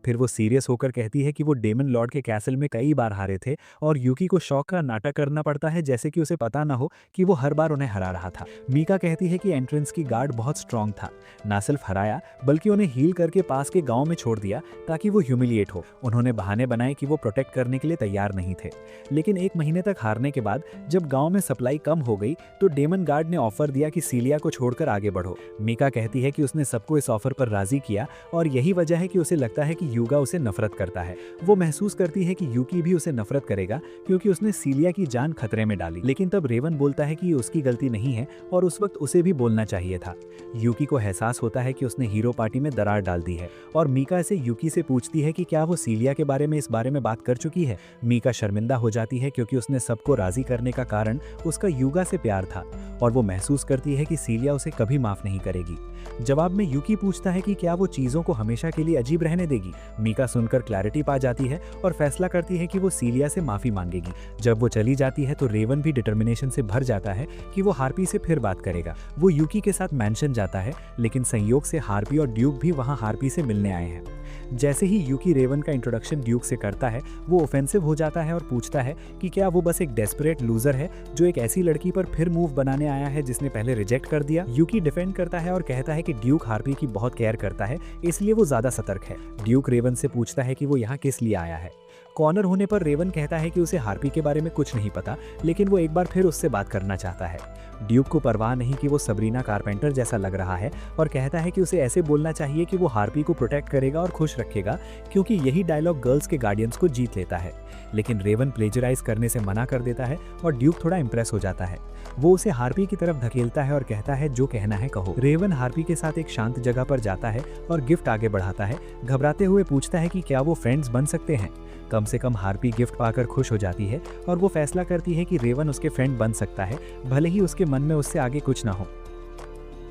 फिर वो सीरियस होकर कहती है कि वो डेमन लॉर्ड के कैसल में कई बार हारे थे और यूकी को शौक का नाटक करना पड़ता है, जैसे कि उसे पता ना हो कि वो हर बार उन्हें हरा रहा था। मीका कहती है कि एंट्रेंस की गार्ड बहुत स्ट्रांग था, ना सिर्फ हराया बल्कि उन्हें हील करके पास के गांव में छोड़ दिया ताकि वो ह्यूमिलिएट हो। उन्होंने बहाने बनाए कि वो प्रोटेक्ट करने के लिए तैयार नहीं थे। लेकिन 1 महीने तक हारने के बाद जब गाँव में सप्लाई कम हो गई तो डेमन गार्ड ने ऑफर दिया कि सीलिया को छोड़कर आगे बढ़ो। मीका कहती है कि उसने सबको इस ऑफर पर राजी किया और यही वजह है कि उसे लगता है कि युगा उसे नफरत करता है। वो महसूस करती है कि यूकी भी उसे नफरत करेगा क्योंकि उसने सीलिया की जान खतरे में डाली। लेकिन तब रेवन बोलता है कि ये उसकी गलती नहीं है और उस वक्त उसे भी बोलना चाहिए था। यूकी को एहसास होता है कि उसने हीरो पार्टी में दरार डाल दी है और मीका से यूकी से पूछती है कि क्या वो सीलिया के बारे में इस बारे में बात कर चुकी है। मीका शर्मिंदा हो जाती है क्योंकि उसने सबको राजी करने का कारण उसका युगा से प्यार था और वो महसूस करती है कि सीलिया उसे कभी माफ नहीं करेगी। जवाब में यूकी पूछता है कि क्या वो चीजों को हमेशा के लिए अजीब रहने देगी। मीका सुनकर क्लैरिटी पा जाती है और फैसला करती है कि वो सीलिया से माफी मांगेगी। जब वो चली जाती है तो रेवन भी डिटर्मिनेशन से भर जाता है कि वो हार्पी से फिर बात करेगा। वो यूकी के साथ मैंशन जाता है, लेकिन संयोग से हार्पी और ड्यूक भी वहां हार्पी से मिलने आए हैं। जैसे ही यूकी रेवन का इंट्रोडक्शन ड्यूक से करता है, वो ऑफेंसिव हो जाता है और पूछता है कि क्या वो बस एक डेस्परेट लूजर है जो एक ऐसी लड़की पर फिर मूव बनाने आया है जिसने पहले रिजेक्ट कर दिया। यूकी डिफेंड करता है और कहता है कि ड्यूक हार्पी की बहुत केयर करता है, इसलिए वो ज्यादा सतर्क है। ड्यूक रेवन से पूछता है कि वो यहाँ किस लिए आया है। कॉर्नर होने पर रेवन कहता है कि उसे हार्पी के बारे में कुछ नहीं पता, लेकिन वो एक बार फिर उससे बात करना चाहता है। ड्यूक को परवाह नहीं कि वो सबरीना कारपेंटर जैसा लग रहा है और कहता है कि उसे ऐसे बोलना चाहिए कि वो हार्पी को प्रोटेक्ट करेगा और खुश रखेगा, क्योंकि यही डायलॉग गर्ल्स के गार्डियंस को जीत लेता है। लेकिन रेवन प्लेजराइज करने से मना कर देता है और ड्यूक थोड़ा इंप्रेस हो जाता है। वो उसे हार्पी की तरफ धकेलता है और कहता है जो कहना है कहो। रेवन हार्पी के साथ एक शांत जगह पर जाता है और गिफ्ट आगे बढ़ाता है। घबराते हुए पूछता है कि क्या वो फ्रेंड्स बन सकते हैं। कम से कम हार्पी गिफ्ट पाकर खुश हो जाती है और वो फैसला करती है कि रेवन उसके फ्रेंड बन सकता है, भले ही उसके मन में उससे आगे कुछ ना हो।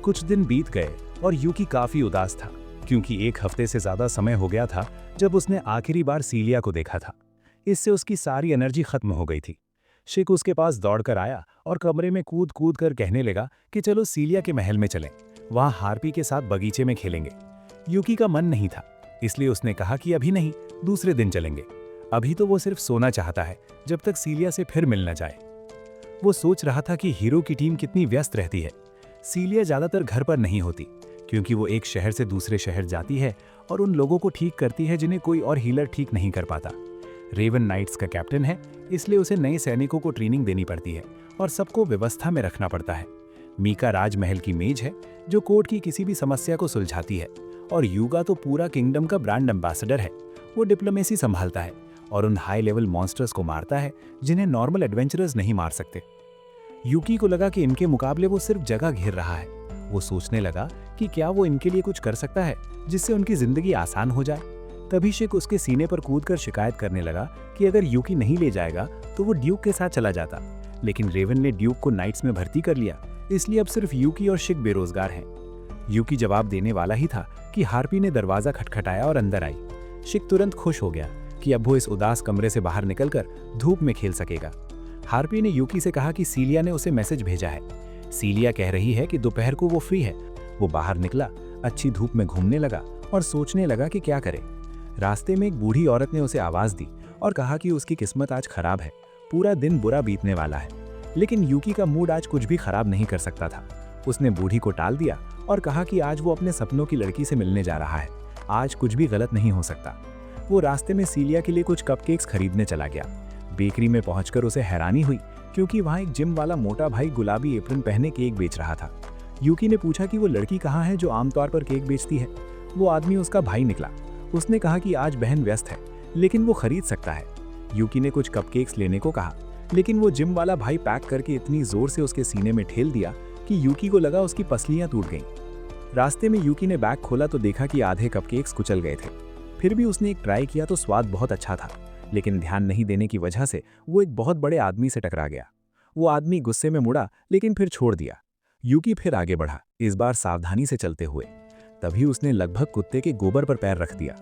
कुछ दिन बीत गए और यूकी काफी उदास था क्योंकि 1 हफ्ते से ज्यादा समय हो गया था जब उसने आखिरी बार सीलिया को देखा था। इससे उसकी सारी एनर्जी खत्म हो गई थी। शिक उसके पास दौड़कर आया और कमरे में कूद कूद कर कहने लगा कि चलो सीलिया के महल में चलें, वहां हार्पी के साथ बगीचे में खेलेंगे। यूकी का मन नहीं था, इसलिए उसने कहा कि अभी नहीं, दूसरे दिन चलेंगे। अभी तो वो सिर्फ सोना चाहता है जब तक सीलिया से फिर मिल न जाए। वो सोच रहा था कि हीरो की टीम कितनी व्यस्त रहती है। सीलिया ज्यादातर घर पर नहीं होती क्योंकि वो एक शहर से दूसरे शहर जाती है और उन लोगों को ठीक करती है जिन्हें कोई और हीलर ठीक नहीं कर पाता। रेवन नाइट्स का कैप्टन है, इसलिए उसे नए सैनिकों को ट्रेनिंग देनी पड़ती है और सबको व्यवस्था में रखना पड़ता है। मीका राजमहल की मेज है जो कोर्ट की किसी भी समस्या को सुलझाती है और युगा तो पूरा किंगडम का ब्रांड एम्बेसडर है। वो डिप्लोमेसी संभालता है और उन हाई लेवल मॉन्स्टर्स को मारता है जिन्हें नॉर्मल एडवेंचरर्स नहीं मार सकते। यूकी को लगा कि इनके मुकाबले वो सिर्फ जगह घेर रहा है। वो सोचने लगा कि क्या वो इनके लिए कुछ कर सकता है जिससे उनकी जिंदगी आसान हो जाए। तभी शिक उसके सीने पर कूदकर शिकायत करने लगा कि अगर यूकी नहीं ले जाएगा तो वो ड्यूक के साथ चला जाता। लेकिन रेवन ने ड्यूक को नाइट्स में भर्ती कर लिया, इसलिए अब सिर्फ यूकी और शिक बेरोजगार हैं। यूकी जवाब देने वाला ही था कि हार्पी ने दरवाजा खटखटाया और अंदर आई। शिक तुरंत खुश हो गया कि अब वो इस उदास कमरे से बाहर निकलकर धूप में खेल सकेगा। हार्पी ने यूकी से कहा कि सीलिया ने उसे मैसेज भेजा है। सीलिया कह रही है कि दोपहर को वो फ्री है। वो बाहर निकला, अच्छी धूप में घूमने लगा और सोचने लगा कि क्या करे। रास्ते में एक बूढ़ी औरत ने उसे आवाज दी और कहा कि उसकी किस्मत आज खराब है, पूरा दिन बुरा बीतने वाला है। लेकिन यूकी का मूड आज कुछ भी खराब नहीं कर सकता था। उसने बूढ़ी को टाल दिया और कहा कि आज वो अपने सपनों की लड़की से मिलने जा रहा है, आज कुछ भी गलत नहीं हो सकता। वो रास्ते में सीलिया के लिए कुछ कपकेक्स खरीदने चला गया। बेकरी में पहुंचकर उसे हैरानी हुई क्योंकि वहां एक जिम वाला मोटा भाई गुलाबी एप्रन पहने केक बेच रहा था। यूकी ने पूछा कि वो लड़की कहाँ है जो आमतौर पर केक बेचती है। वो आदमी उसका भाई निकला। उसने कहा कि आज बहन व्यस्त है, लेकिन वो खरीद सकता है। यूकी ने कुछ कपकेक्स लेने को कहा, लेकिन वो जिम वाला भाई पैक करके इतनी जोर से उसके सीने में ठेल दिया कि यूकी को लगा उसकी पसलियां टूट गईं। रास्ते में यूकी ने बैग खोला तो देखा कि आधे कपकेक्स कुचल गए थे। फिर भी उसने एक ट्राई किया तो स्वाद बहुत अच्छा था, लेकिन ध्यान नहीं देने की वजह से वो एक बहुत बड़े आदमी से टकरा गया। वो आदमी गुस्से में मुड़ा, लेकिन फिर छोड़ दिया। यूकी फिर आगे बढ़ा, इस बार सावधानी से चलते हुए। तभी उसने लगभग कुत्ते के गोबर पर पैर रख दिया।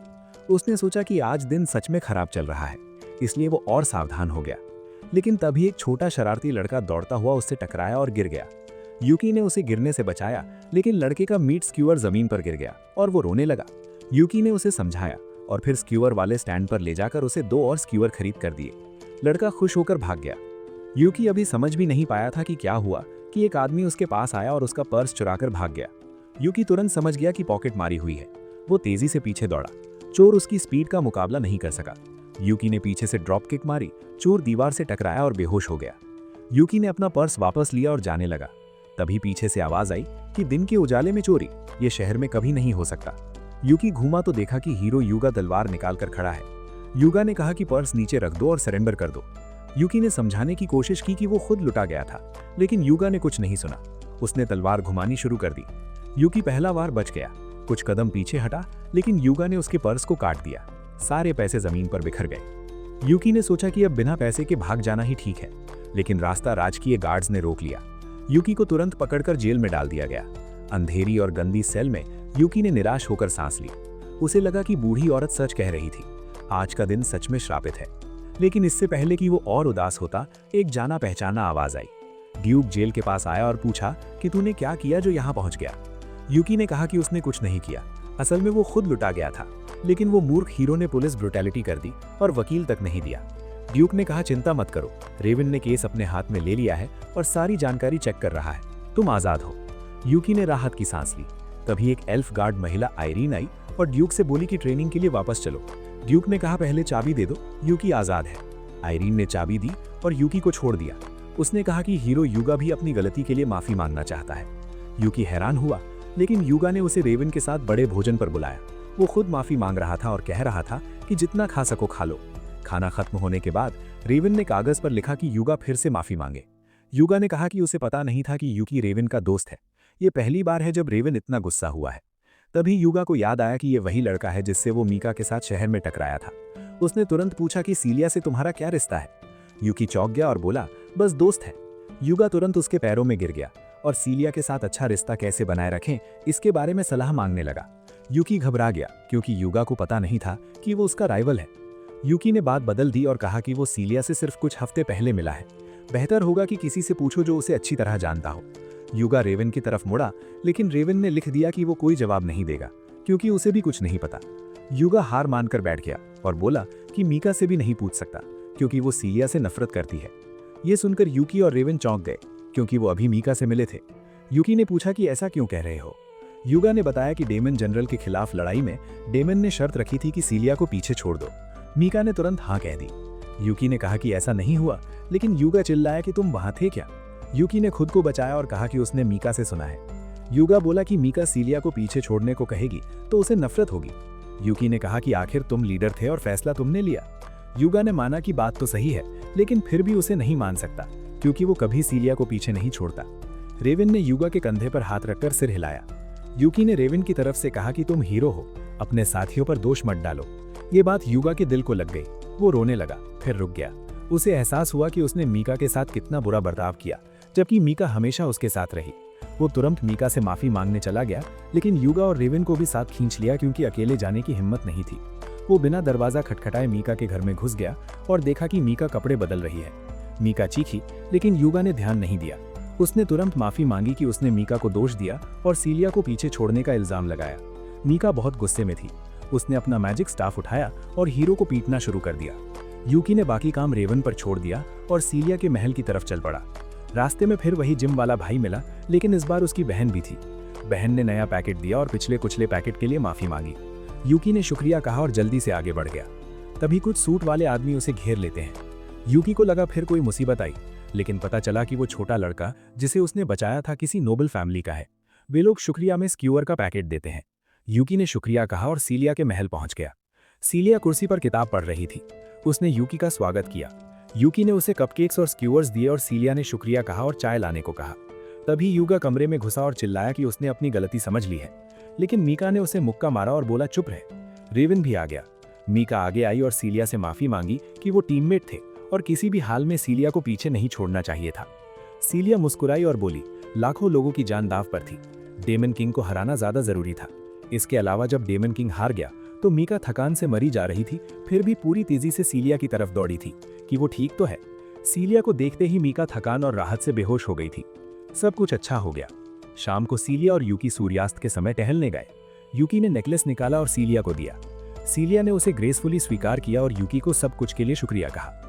उसने सोचा कि आज दिन सच में खराब चल रहा है, इसलिए वो और सावधान हो गया। लेकिन तभी एक छोटा शरारती लड़का दौड़ता हुआ उससे टकराया और गिर गया। यूकी ने उसे गिरने से बचाया, लेकिन लड़के का मीट स्क्यूअर जमीन पर गिर गया और वो रोने लगा। यूकी ने उसे समझाया और फिर स्क्यूअर वाले स्टैंड पर ले जाकर उसे 2 और स्क्यूअर खरीद कर दिए। लड़का खुश होकर भाग गया। यूकी अभी समझ भी नहीं पाया था कि क्या हुआ कि एक आदमी उसके पास आया और उसका पर्स चुराकर भाग गया। यूकी तुरंत समझ गया कि पॉकेट मारी हुई है। वो तेजी से पीछे दौड़ा। चोर उसकी स्पीड का मुकाबला नहीं कर सका। यूकी ने पीछे से ड्रॉप किक मारी। चोर दीवार से टकराया और बेहोश हो गया। यूकी ने अपना पर्स वापस लिया और जाने लगा। तभी पीछे से आवाज आई कि दिन के उजाले में चोरी, ये शहर में कभी नहीं हो सकता। यूकी घूमा तो देखा कि हीरो युगा तलवार निकालकर खड़ा है। युगा ने कहा कि पर्स नीचे रख दो और सरेंडर कर दो। यूकी ने समझाने की कोशिश की कि वो खुद लुटा गया था, लेकिन युगा ने कुछ नहीं सुना। उसने तलवार घुमानी शुरू कर दी। यूकी पहला बार बच गया। कुछ कदम पीछे हटा, लेकिन युगा ने उसके पर्स को काट दिया। सारे पैसे जमीन पर बिखर गए। यूकी ने सोचा कि अब बिना पैसे के भाग जाना ही ठीक है, लेकिन रास्ता राजकीय गार्ड्स ने रोक लिया। यूकी को तुरंत पकड़कर जेल में डाल दिया गया। अंधेरी और गंदी सेल में यूकी ने निराश होकर सांस ली। उसे लगा कि बूढ़ी औरत सच कह रही थी, आज का दिन सच में श्रापित है। लेकिन इससे पहले कि वो और उदास होता, एक जाना पहचाना आवाज आई। ड्यूक जेल के पास आया और पूछा कि तूने क्या किया जो यहाँ पहुंच गया। यूकी ने कहा कि उसने कुछ नहीं किया, असल में वो खुद लुटा गया था, लेकिन वो मूर्ख हीरो ने पुलिस ब्रुटैलिटी कर दी और वकील तक नहीं दिया। ड्यूक ने कहा चिंता मत करो, रेवन ने केस अपने हाथ में ले लिया है और सारी जानकारी चेक कर रहा है, तुम आजाद हो। यूकी ने राहत की सांस ली। तभी एक एल्फ गार्ड महिला आयरीन आई और ड्यूक से बोली कि ट्रेनिंग के लिए वापस चलो। ड्यूक ने कहा पहले चाबी दे दो, यूकी आजाद है। आयरीन ने चाबी दी और यूकी को छोड़ दिया। उसने कहा कि हीरो युगा भी अपनी गलती के लिए माफी मांगना चाहता है। यूकी हैरान हुआ, लेकिन युगा ने उसे रेवन के साथ बड़े भोजन पर बुलाया। वो खुद माफी मांग रहा था और कह रहा था कि जितना खा सको खा लो। खाना खत्म होने के बाद रेवन ने कागज पर लिखा कि युगा फिर से माफी मांगे। युगा ने कहा कि उसे पता नहीं था कि यूकी रेवन का दोस्त है। ये पहली बार है जब रेवन इतना गुस्सा हुआ है। तभी युगा को याद आया कि ये वही लड़का है जिससे वो मीका के साथ शहर में टकराया था। उसने तुरंत पूछा कि सीलिया से तुम्हारा क्या रिश्ता है। यूकी चौंक गया और बोला बस दोस्त है। युगा तुरंत उसके पैरों में गिर गया और सीलिया के साथ अच्छा रिश्ता कैसे बनाए रखें इसके बारे में सलाह मांगने लगा। यूकी घबरा गया क्योंकि युगा को पता नहीं था कि वो उसका राइवल है। यूकी ने बात बदल दी और कहा कि वो सीलिया से सिर्फ कुछ हफ्ते पहले मिला है। बेहतर होगा कि किसी से पूछो जो उसे अच्छी तरह जानता हो। युगा रेवन की तरफ मुड़ा, लेकिन रेवन ने लिख दिया कि वो कोई जवाब नहीं देगा क्योंकि उसे भी कुछ नहीं पता। युगा हार मानकर बैठ गया और बोला कि मीका से भी नहीं पूछ सकता क्योंकि वो सीलिया से नफरत करती है। ये सुनकर यूकी और रेवन चौंक गए क्योंकि वो अभी मीका से मिले थे। यूकी ने पूछा कि ऐसा क्यों कह रहे हो। युगा ने बताया कि डेमन जनरल के खिलाफ लड़ाई में डेमन ने शर्त रखी थी कि सीलिया को पीछे छोड़ दो। मीका ने तुरंत हाँ कह दी। यूकी ने कहा कि ऐसा नहीं हुआ, लेकिन युगा चिल्लाया कि तुम वहां थे क्या। यूकी ने खुद को बचाया और कहा कि उसने मीका से सुना है। युगा बोला कि मीका सीलिया को पीछे छोड़ने को कहेगी तो उसे नफरत होगी। यूकी ने कहा कि आखिर तुम लीडर थे और फैसला तुमने लिया। युगा ने माना कि बात तो सही है, लेकिन फिर भी उसे नहीं मान सकता क्योंकि वो कभी सीलिया को पीछे नहीं छोड़ता। रेवन ने युगा के कंधे पर हाथ रखकर सिर हिलाया। यूकी ने रेवन की तरफ से कहा कि तुम हीरो हो, अपने साथियों पर दोष मत डालो। ये बात युगा के दिल को लग गई। वो रोने लगा, फिर रुक गया। उसे एहसास हुआ कि उसने मीका के साथ कितना बुरा बर्ताव किया, जबकि मीका हमेशा उसके साथ रही। वो तुरंत मीका से माफी मांगने चला गया, लेकिन युगा और रेवन को भी साथ खींच लिया क्योंकि अकेले जाने की हिम्मत नहीं थी। वो बिना दरवाजा खटखटाए मीका के घर में घुस गया और देखा कि मीका कपड़े बदल रही है। मीका चीखी, लेकिन युगा ने ध्यान नहीं दिया। उसने तुरंत माफी मांगी कि उसने मीका को दोष दिया और सीलिया को पीछे छोड़ने का इल्जाम लगाया। मीका बहुत गुस्से में थी। उसने अपना मैजिक स्टाफ उठाया और हीरो को पीटना शुरू कर दिया। यूकी ने बाकी काम रेवन पर छोड़ दिया और सीलिया के महल की तरफ चल पड़ा। रास्ते में फिर वही जिम वाला भाई मिला, लेकिन इस बार उसकी बहन भी थी। बहन ने नया पैकेट दिया और पिछले कुचले पैकेट के लिए माफी मांगी। यूकी ने शुक्रिया कहा और जल्दी से आगे बढ़ गया। तभी कुछ सूट वाले आदमी उसे घेर लेते हैं। यूकी को लगा फिर कोई मुसीबत आई, लेकिन पता चला कि वो छोटा लड़का जिसे उसने बचाया था किसी नोबल फैमिली का है। वे लोग शुक्रिया में स्क्यूअर का पैकेट देते हैं। यूकी ने शुक्रिया कहा और सीलिया के महल पहुंच गया। सीलिया कुर्सी पर किताब पढ़ रही थी। उसने यूकी का स्वागत किया। यूकी ने उसे कपकेक्स और स्क्यूअर्स दिए और सीलिया ने शुक्रिया कहा और चाय लाने को कहा। तभी यूगा कमरे में घुसा और चिल्लाया कि उसने अपनी गलती समझ ली है, लेकिन मीका ने उसे मुक्का मारा और बोला चुप रहे। रेविन भी आ गया। मीका आगे आई और सीलिया से माफी मांगी कि वो टीममेट थे और किसी भी हाल में सीलिया को पीछे नहीं छोड़ना चाहिए था। सीलिया मुस्कुराई और बोली, लाखों लोगों की जान दांव पर थी। डेमन किंग को हराना ज्यादा जरूरी था। इसके अलावा जब डेमन किंग हार गया तो मीका थकान से मरी जा रही थी, फिर भी पूरी तेजी से सीलिया की तरफ दौड़ी थी कि वो ठीक तो है। सीलिया को देखते ही मीका थकान और राहत से बेहोश हो गई थी। सब कुछ अच्छा हो गया। शाम को सीलिया और यूकी सूर्यास्त के समय टहलने गए। यूकी ने नेकलेस निकाला और सीलिया को दिया। सीलिया ने उसे ग्रेसफुली स्वीकार किया और यूकी को सब कुछ के लिए शुक्रिया कहा।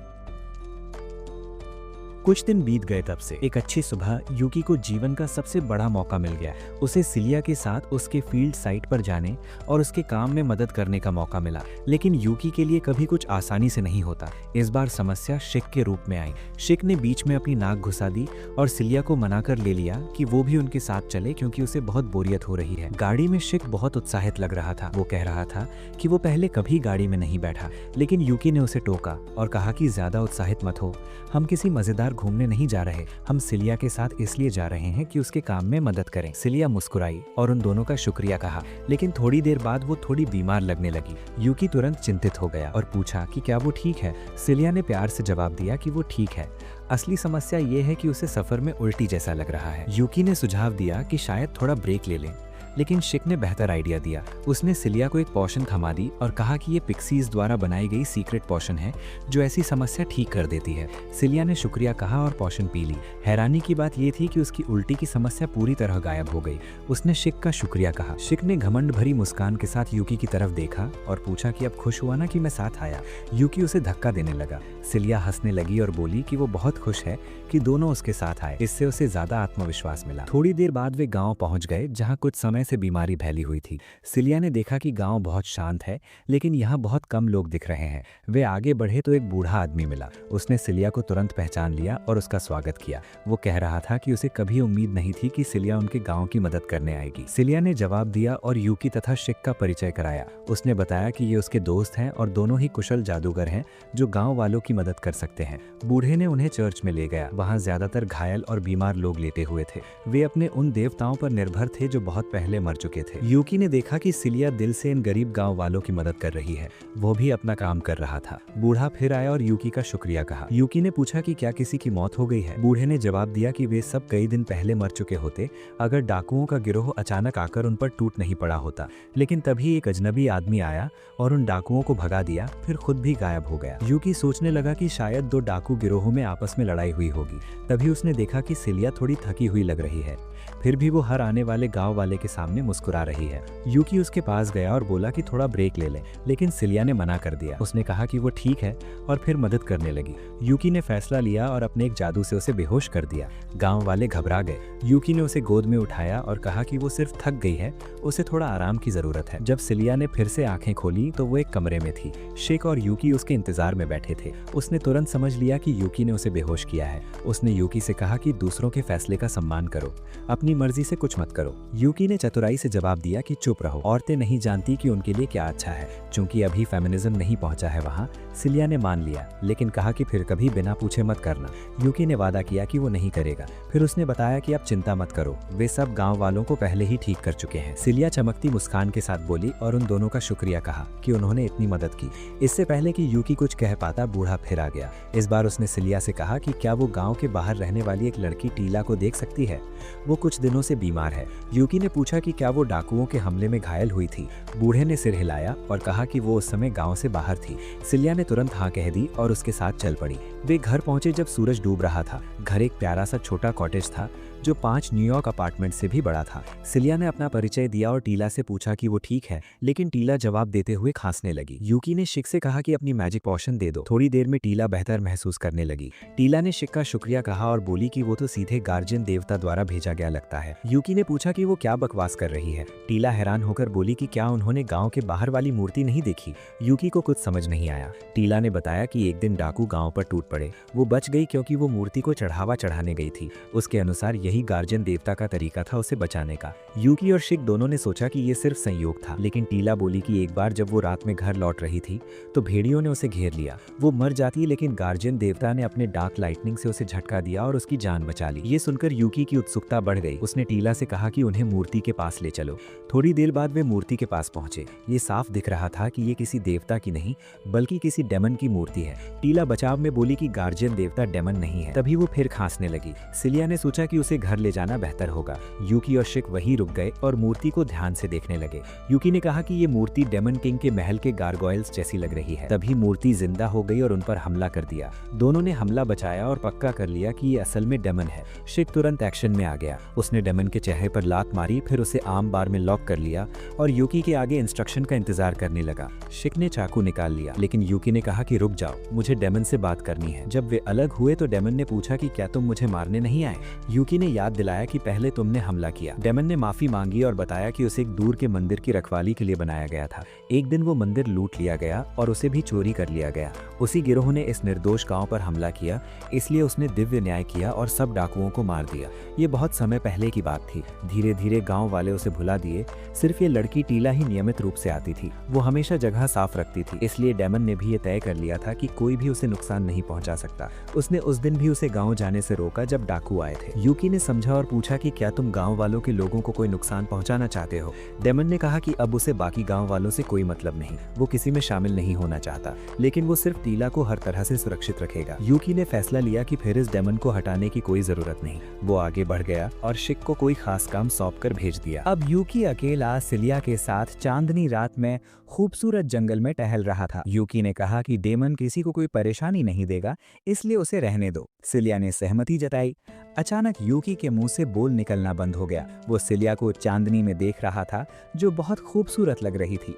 कुछ दिन बीत गए तब से। एक अच्छी सुबह यूकी को जीवन का सबसे बड़ा मौका मिल गया। उसे सिलिया के साथ उसके फील्ड साइट पर जाने और उसके काम में मदद करने का मौका मिला। लेकिन यूकी के लिए कभी कुछ आसानी से नहीं होता। इस बार समस्या शिक के रूप में आई। शिक ने बीच में अपनी नाक घुसा दी और सिलिया को मना कर ले लिया कि वो भी उनके साथ चले, क्योंकि उसे बहुत बोरियत हो रही है। गाड़ी में शिक बहुत उत्साहित लग रहा था। वो कह रहा था कि वो पहले कभी गाड़ी में नहीं बैठा, लेकिन यूकी ने उसे टोका और कहा कि ज्यादा उत्साहित मत हो, हम किसी मजेदार घूमने नहीं जा रहे, हम सिलिया के साथ इसलिए जा रहे हैं कि उसके काम में मदद करें। सिलिया मुस्कुराई और उन दोनों का शुक्रिया कहा, लेकिन थोड़ी देर बाद वो थोड़ी बीमार लगने लगी। यूकी तुरंत चिंतित हो गया और पूछा कि क्या वो ठीक है। सिलिया ने प्यार से जवाब दिया कि वो ठीक है, असली समस्या ये है कि उसे सफर में उल्टी जैसा लग रहा है। यूकी ने सुझाव दिया कि शायद थोड़ा ब्रेक ले लें, लेकिन शिक ने बेहतर आइडिया दिया। उसने सिलिया को एक पोशन थमा दी और कहा कि ये पिक्सीज द्वारा बनाई गई सीक्रेट पोशन है जो ऐसी समस्या ठीक कर देती है। सिलिया ने शुक्रिया कहा और पोशन पी ली। हैरानी की बात यह थी कि उसकी उल्टी की समस्या पूरी तरह गायब हो गई। उसने शिक का शुक्रिया कहा। शिक ने घमंड भरी मुस्कान के साथ यूकी की तरफ देखा और पूछा कि अब खुश हुआ ना कि मैं साथ आया। यूकी उसे धक्का देने लगा। सिलिया हंसने लगी और बोली कि वो बहुत खुश है कि दोनों उसके साथ आए। इससे उसे ज्यादा आत्मविश्वास मिला। थोड़ी देर बाद वे गांव पहुंच गए जहां कुछ समय से बीमारी फैली हुई थी। सिलिया ने देखा कि गांव बहुत शांत है, लेकिन यहाँ बहुत कम लोग दिख रहे हैं। वे आगे बढ़े तो एक बूढ़ा आदमी मिला। उसने सिलिया को तुरंत पहचान लिया और उसका स्वागत किया। वो कह रहा था कि उसे कभी उम्मीद नहीं थी कि सिलिया उनके गांव की मदद करने आएगी। सिलिया ने जवाब दिया और यूकी तथा शिक का परिचय कराया। उसने बताया कि ये उसके दोस्त हैं और दोनों ही कुशल जादूगर हैं जो गाँव वालों की मदद कर सकते हैं। बूढ़े ने उन्हें चर्च में ले गया। वहाँ ज्यादातर घायल और बीमार लोग लेटे हुए थे। वे अपने उन देवताओं पर निर्भर थे जो बहुत पहले मर चुके थे। यूकी ने देखा कि सिलिया दिल से इन गरीब गांव वालों की मदद कर रही है। वो भी अपना काम कर रहा था। बूढ़ा फिर आया और यूकी का शुक्रिया कहा। यूकी ने पूछा कि क्या किसी की मौत हो गई है। बूढ़े ने जवाब दिया कि वे सब कई दिन पहले मर चुके होते अगर डाकुओं का गिरोह अचानक आकर उन पर टूट नहीं पड़ा होता। लेकिन तभी एक अजनबी आदमी आया और उन डाकुओं को भगा दिया, फिर खुद भी गायब हो गया। यूकी सोचने लगा कि शायद दो डाकू गिरोहों में आपस में लड़ाई हुई होगी। तभी उसने देखा कि सिलिया थोड़ी थकी हुई लग रही है, फिर भी वो हर आने वाले गांव वाले के सामने मुस्कुरा रही है। यूकी उसके पास गया और बोला कि थोड़ा ब्रेक ले ले, लेकिन सिलिया ने मना कर दिया। उसने कहा कि वो ठीक है और फिर मदद करने लगी। यूकी ने फैसला लिया और अपने एक जादू से उसे बेहोश कर दिया। गांव वाले घबरा गए। यूकी ने उसे गोद में उठाया और कहा कि वो सिर्फ थक गई है, उसे थोड़ा आराम की जरूरत है। जब सिलिया ने फिर से आंखें खोली तो वो एक कमरे में थी। शिक और यूकी उसके इंतजार में बैठे थे। उसने तुरंत समझ लिया कि यूकी ने उसे बेहोश किया है। उसने यूकी से कहा कि दूसरों के फैसले का सम्मान करो, अपनी मर्जी से कुछ मत करो। यूकी ने चतुराई से जवाब दिया कि चुप रहो, औरतें नहीं जानती कि उनके लिए क्या अच्छा है। चूंकि अभी फेमिनिज्म नहीं पहुंचा है वहां, सिलिया ने मान लिया, लेकिन कहा कि फिर कभी बिना पूछे मत करना। यूकी ने वादा किया कि वो नहीं करेगा। फिर उसने बताया कि आप चिंता मत करो, वे सब गांव वालों को पहले ही ठीक कर चुके हैं। सिलिया चमकती मुस्कान के साथ बोली और उन दोनों का शुक्रिया कहा कि उन्होंने इतनी मदद की। इससे पहले कि यूकी कुछ कह पाता, बूढ़ा फिर आ गया। इस बार उसने सिलिया से कहा कि क्या वो गाँव के बाहर रहने वाली एक लड़की टीला को देख सकती है। वो कुछ दिनों से बीमार है। यूकी ने पूछा कि क्या वो डाकुओं के हमले में घायल हुई थी। बूढ़े ने सिर हिलाया और कहा कि वो उस समय गांव से बाहर थी। सिलिया ने तुरंत हाँ कह दी और उसके साथ चल पड़ी। वे घर पहुंचे जब सूरज डूब रहा था। घर एक प्यारा सा छोटा कॉटेज था जो 5 न्यूयॉर्क अपार्टमेंट से भी बड़ा था। सिलिया ने अपना परिचय दिया और टीला से पूछा कि वो ठीक है, लेकिन टीला जवाब देते हुए खांसने लगी। यूकी ने शिक से कहा कि अपनी मैजिक पोशन दे दो। थोड़ी देर में टीला बेहतर महसूस करने लगी। टीला ने शिक का शुक्रिया कहा और बोली कि वो तो सीधे गार्जियन देवता द्वारा भेजा गया लगता है। यूकी ने पूछा कि वो क्या बकवास कर रही है। टीला हैरान होकर बोली कि क्या उन्होंने गांव के बाहर वाली मूर्ति नहीं देखी। यूकी को कुछ समझ नहीं आया। टीला ने बताया कि एक दिन डाकू गांव पर टूट पड़े। वो बच गई क्योंकि वो मूर्ति को चढ़ावा चढ़ाने गई थी। उसके अनुसार यही गार्जियन देवता का तरीका था उसे बचाने का। यूकी और शिक दोनों ने सोचा कि ये सिर्फ संयोग था, लेकिन टीला बोली कि एक बार जब वो रात में घर लौट रही थी तो भेड़ियों ने उसे घेर लिया। वो मर जाती, लेकिन गार्जियन देवता ने अपने डार्क लाइटनिंग से उसे झटका दिया और उसकी जान बचा ली। ये सुनकर यूकी की उत्सुकता बढ़ गई। उसने टीला से कहा कि उन्हें मूर्ति के पास ले चलो। थोड़ी देर बाद वे मूर्ति के पास पहुंचे। ये साफ दिख रहा था कि ये किसी देवता की नहीं बल्कि किसी डेमन की मूर्ति है। टीला बचाव में बोली कि गार्जियन देवता डेमन नहीं है। तभी वो फिर खांसने लगी। सिलिया ने सोचा कि उसे घर ले जाना बेहतर होगा। यूकी और शिक वहीं रुक गए और मूर्ति को ध्यान से देखने लगे। यूकी ने कहा कि ये मूर्ति डेमन किंग के महल के गारगोयल्स जैसी लग रही है। तभी मूर्ति जिंदा हो गई और उन पर हमला कर दिया। दोनों ने हमला बचाया और पक्का कर लिया कि ये असल में डेमन है। शिक तुरंत एक्शन में आ गया। उसने डेमन के चेहरे पर लात मारी, फिर उसे आम बार में लॉक कर लिया और यूकी के आगे इंस्ट्रक्शन का इंतजार करने लगा। शिक ने चाकू निकाल लिया, लेकिन यूकी ने कहा कि रुक जाओ, मुझे डेमन से बात करनी है। जब वे अलग हुए तो डेमन ने पूछा कि क्या तुम मुझे मारने नहीं आए। यूकी ने याद दिलाया कि पहले तुमने हमला किया। डेमन ने माफी मांगी और बताया कि उसे एक दूर के मंदिर की रखवाली के लिए बनाया गया था। एक दिन वो मंदिर लूट लिया गया और उसे भी चोरी कर लिया गया। उसी गिरोह ने इस निर्दोष गांव पर हमला किया, इसलिए उसने दिव्य न्याय किया और सब डाकुओं को मार दिया। ये बहुत समय पहले की बात थी। धीरे धीरे गांव वाले उसे भुला दिए। सिर्फ ये लड़की टीला ही नियमित रूप से आती थी। वो हमेशा जगह साफ रखती थी, इसलिए डेमन ने भी ये तय कर लिया था कि कोई भी उसे नुकसान नहीं पहुंचा सकता। उसने उस दिन भी उसे गांव जाने से रोका जब डाकू आए थे। यूकी ने समझा और पूछा कि क्या तुम गांव वालों के लोगों को कोई नुकसान पहुंचाना चाहते हो। डेमन ने कहा कि अब उसे बाकी गांव वालों से कोई मतलब नहीं, वो किसी में शामिल नहीं होना चाहता, लेकिन वो सिर्फ टीला को हर तरह से सुरक्षित रखेगा। यूकी ने फैसला लिया कि फिर इस डेमन को हटाने की कोई जरूरत नहीं। वो आगे बढ़ गया और शिक को कोई खास काम सौंप कर भेज दिया। अब यूकी अकेला सिलिया के साथ चांदनी रात में खूबसूरत जंगल में टहल रहा था। यूकी ने कहा कि डेमन किसी को कोई परेशानी नहीं देगा, इसलिए उसे रहने दो। सिलिया ने सहमति जताई। अचानक यूकी के मुंह से बोल निकलना बंद हो गया। वो सिलिया को चांदनी में देख रहा था, जो बहुत खूबसूरत लग रही थी।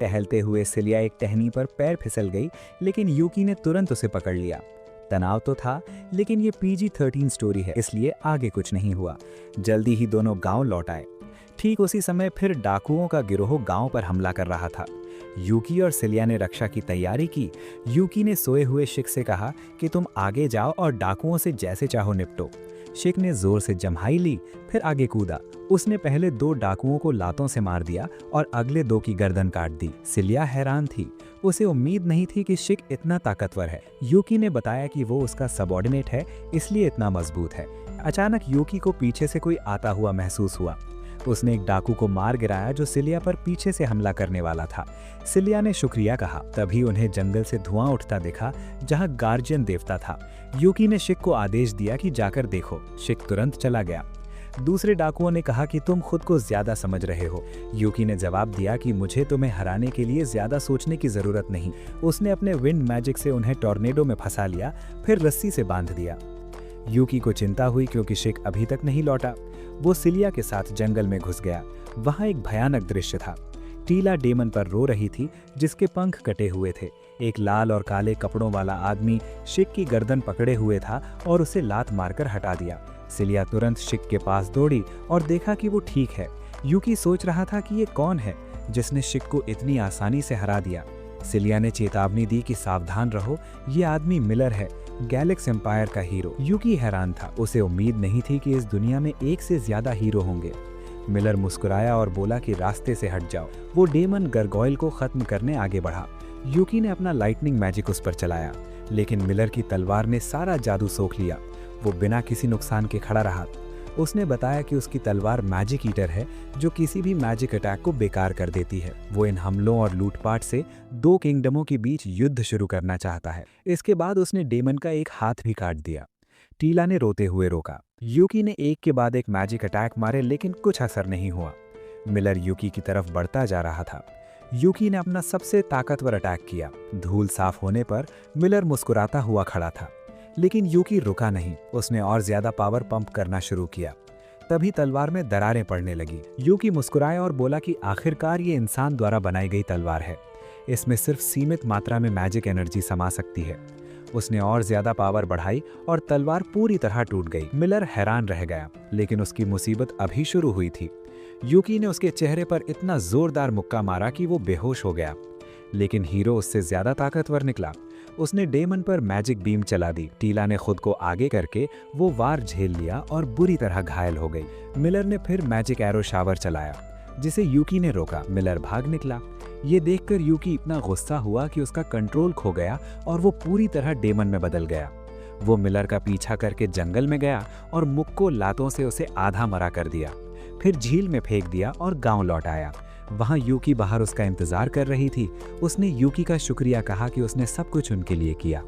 टहलते हुए सिलिया एक टहनी पर पैर फिसल गई, लेकिन यूकी ने तुरंत उसे पकड़ लिया। तनाव तो था, लेकिन ये PG-13 स्टोरी है, इसलिए आगे कुछ नहीं हुआ। जल्दी ही दोनों गांव लौट आए। ठीक उसी समय फिर डाकुओं का गिरोह गांव पर हमला कर रहा था। यूकी और सिलिया ने रक्षा की तैयारी की। यूकी ने सोए हुए शिक से कहा कि तुम आगे जाओ और डाकुओं से जैसे चाहो निपटो। शिक ने जोर से जम्हाई ली, फिर आगे कूदा। उसने पहले 2 डाकुओं को लातों से मार दिया और अगले 2 की गर्दन काट दी। सिलिया हैरान थी। उसे उम्मीद नहीं थी कि शिक इतना ताकतवर है। यूकी ने बताया कि वो उसका सबऑर्डिनेट है, इसलिए इतना मजबूत है। अचानक यूकी को पीछे से कोई आता हुआ महसूस हुआ। उसने एक डाकू को मार गिराया जो सिलिया पर पीछे से हमला करने वाला था। सिलिया ने शुक्रिया कहा। तभी उन्हें जंगल से धुआं उठता दिखा, जहां गार्जियन देवता था। यूकी ने शिक को आदेश दिया कि जाकर देखो। शिक तुरंत चला गया। दूसरे डाकुओं ने कहा कि तुम खुद को ज्यादा समझ रहे हो। यूकी ने जवाब दिया कि मुझे तुम्हें हराने के लिए ज्यादा सोचने की जरूरत नहीं। उसने अपने विंड मैजिक से उन्हें टॉर्नेडो में फंसा लिया, फिर रस्सी से बांध दिया। यूकी को चिंता हुई क्योंकि शिक अभी तक नहीं लौटा। वो सिलिया के साथ जंगल में घुस गया। वहां एक भयानक दृश्य था। टीला डेमन पर रो रही थी, जिसके पंख कटे हुए थे। एक लाल और काले कपड़ों वाला आदमी शिक की गर्दन पकड़े हुए था और उसे लात मारकर हटा दिया। सिलिया तुरंत शिक के पास दौड़ी और देखा कि वो ठीक है। यूकी सोच रहा था कि ये कौन है जिसने शिक को इतनी आसानी से हरा दिया। सिलिया ने चेतावनी दी कि सावधान रहो, ये आदमी मिलर है, गैलेक्स एम्पायर का हीरो। यूकी हैरान था। उसे उम्मीद नहीं थी कि इस दुनिया में एक से ज्यादा हीरो होंगे। मिलर मुस्कुराया और बोला कि रास्ते से हट जाओ। वो डेमन गर्गोयल को खत्म करने आगे बढ़ा। यूकी ने अपना लाइटनिंग मैजिक उस पर चलाया, लेकिन मिलर की तलवार ने सारा जादू सोख लिया। वो बिना किसी नुकसान के खड़ा रहा। उसने बताया कि उसकी तलवार मैजिक ईटर है, जो किसी भी मैजिक अटैक को बेकार कर देती है। वो इन हमलों और लूटपाट से 2 किंगडमों के बीच युद्ध शुरू करना चाहता है। इसके बाद उसने डेमन का एक हाथ भी काट दिया। टीला ने रोते हुए रोका। यूकी ने एक के बाद एक मैजिक अटैक मारे, लेकिन कुछ असर नहीं हुआ। मिलर यूकी की तरफ बढ़ता जा रहा था। यूकी ने अपना सबसे ताकतवर अटैक किया। धूल साफ होने पर मिलर मुस्कुराता हुआ खड़ा था। लेकिन यूकी रुका नहीं, उसने और ज्यादा पावर पंप करना शुरू किया। तभी तलवार में दरारें पड़ने लगी। यूकी मुस्कुराया और बोला कि आखिरकार ये इंसान द्वारा बनाई गई तलवार है, इसमें सिर्फ सीमित मात्रा में मैजिक एनर्जी समा सकती है। उसने और ज्यादा पावर बढ़ाई और तलवार पूरी तरह टूट गई। मिलर हैरान रह गया, लेकिन उसकी मुसीबत अभी शुरू हुई थी। यूकी ने उसके चेहरे पर इतना जोरदार मुक्का मारा कि वो बेहोश हो गया, लेकिन हीरो उससे ज्यादा ताकतवर निकला। उसने डेमन पर मैजिक बीम चला दी। टीला ने खुद को आगे करके वो वार झेल लिया और बुरी तरह घायल हो गई। मिलर ने फिर मैजिक एरो शावर चलाया, जिसे यूकी ने रोका। मिलर भाग निकला। ये देखकर यूकी इतना गुस्सा हुआ कि उसका कंट्रोल खो गया और वो पूरी तरह डेमन में बदल गया। वो मिलर का पीछा करके जंगल में गया और मुक्को लातों से उसे आधा मरा कर दिया। फिर झील में फेंक दिया और गांव लौट आया। वहां यूकी बाहर उसका इंतजार कर रही थी। उसने यूकी का शुक्रिया कहा कि उसने सब कुछ उनके लिए किया।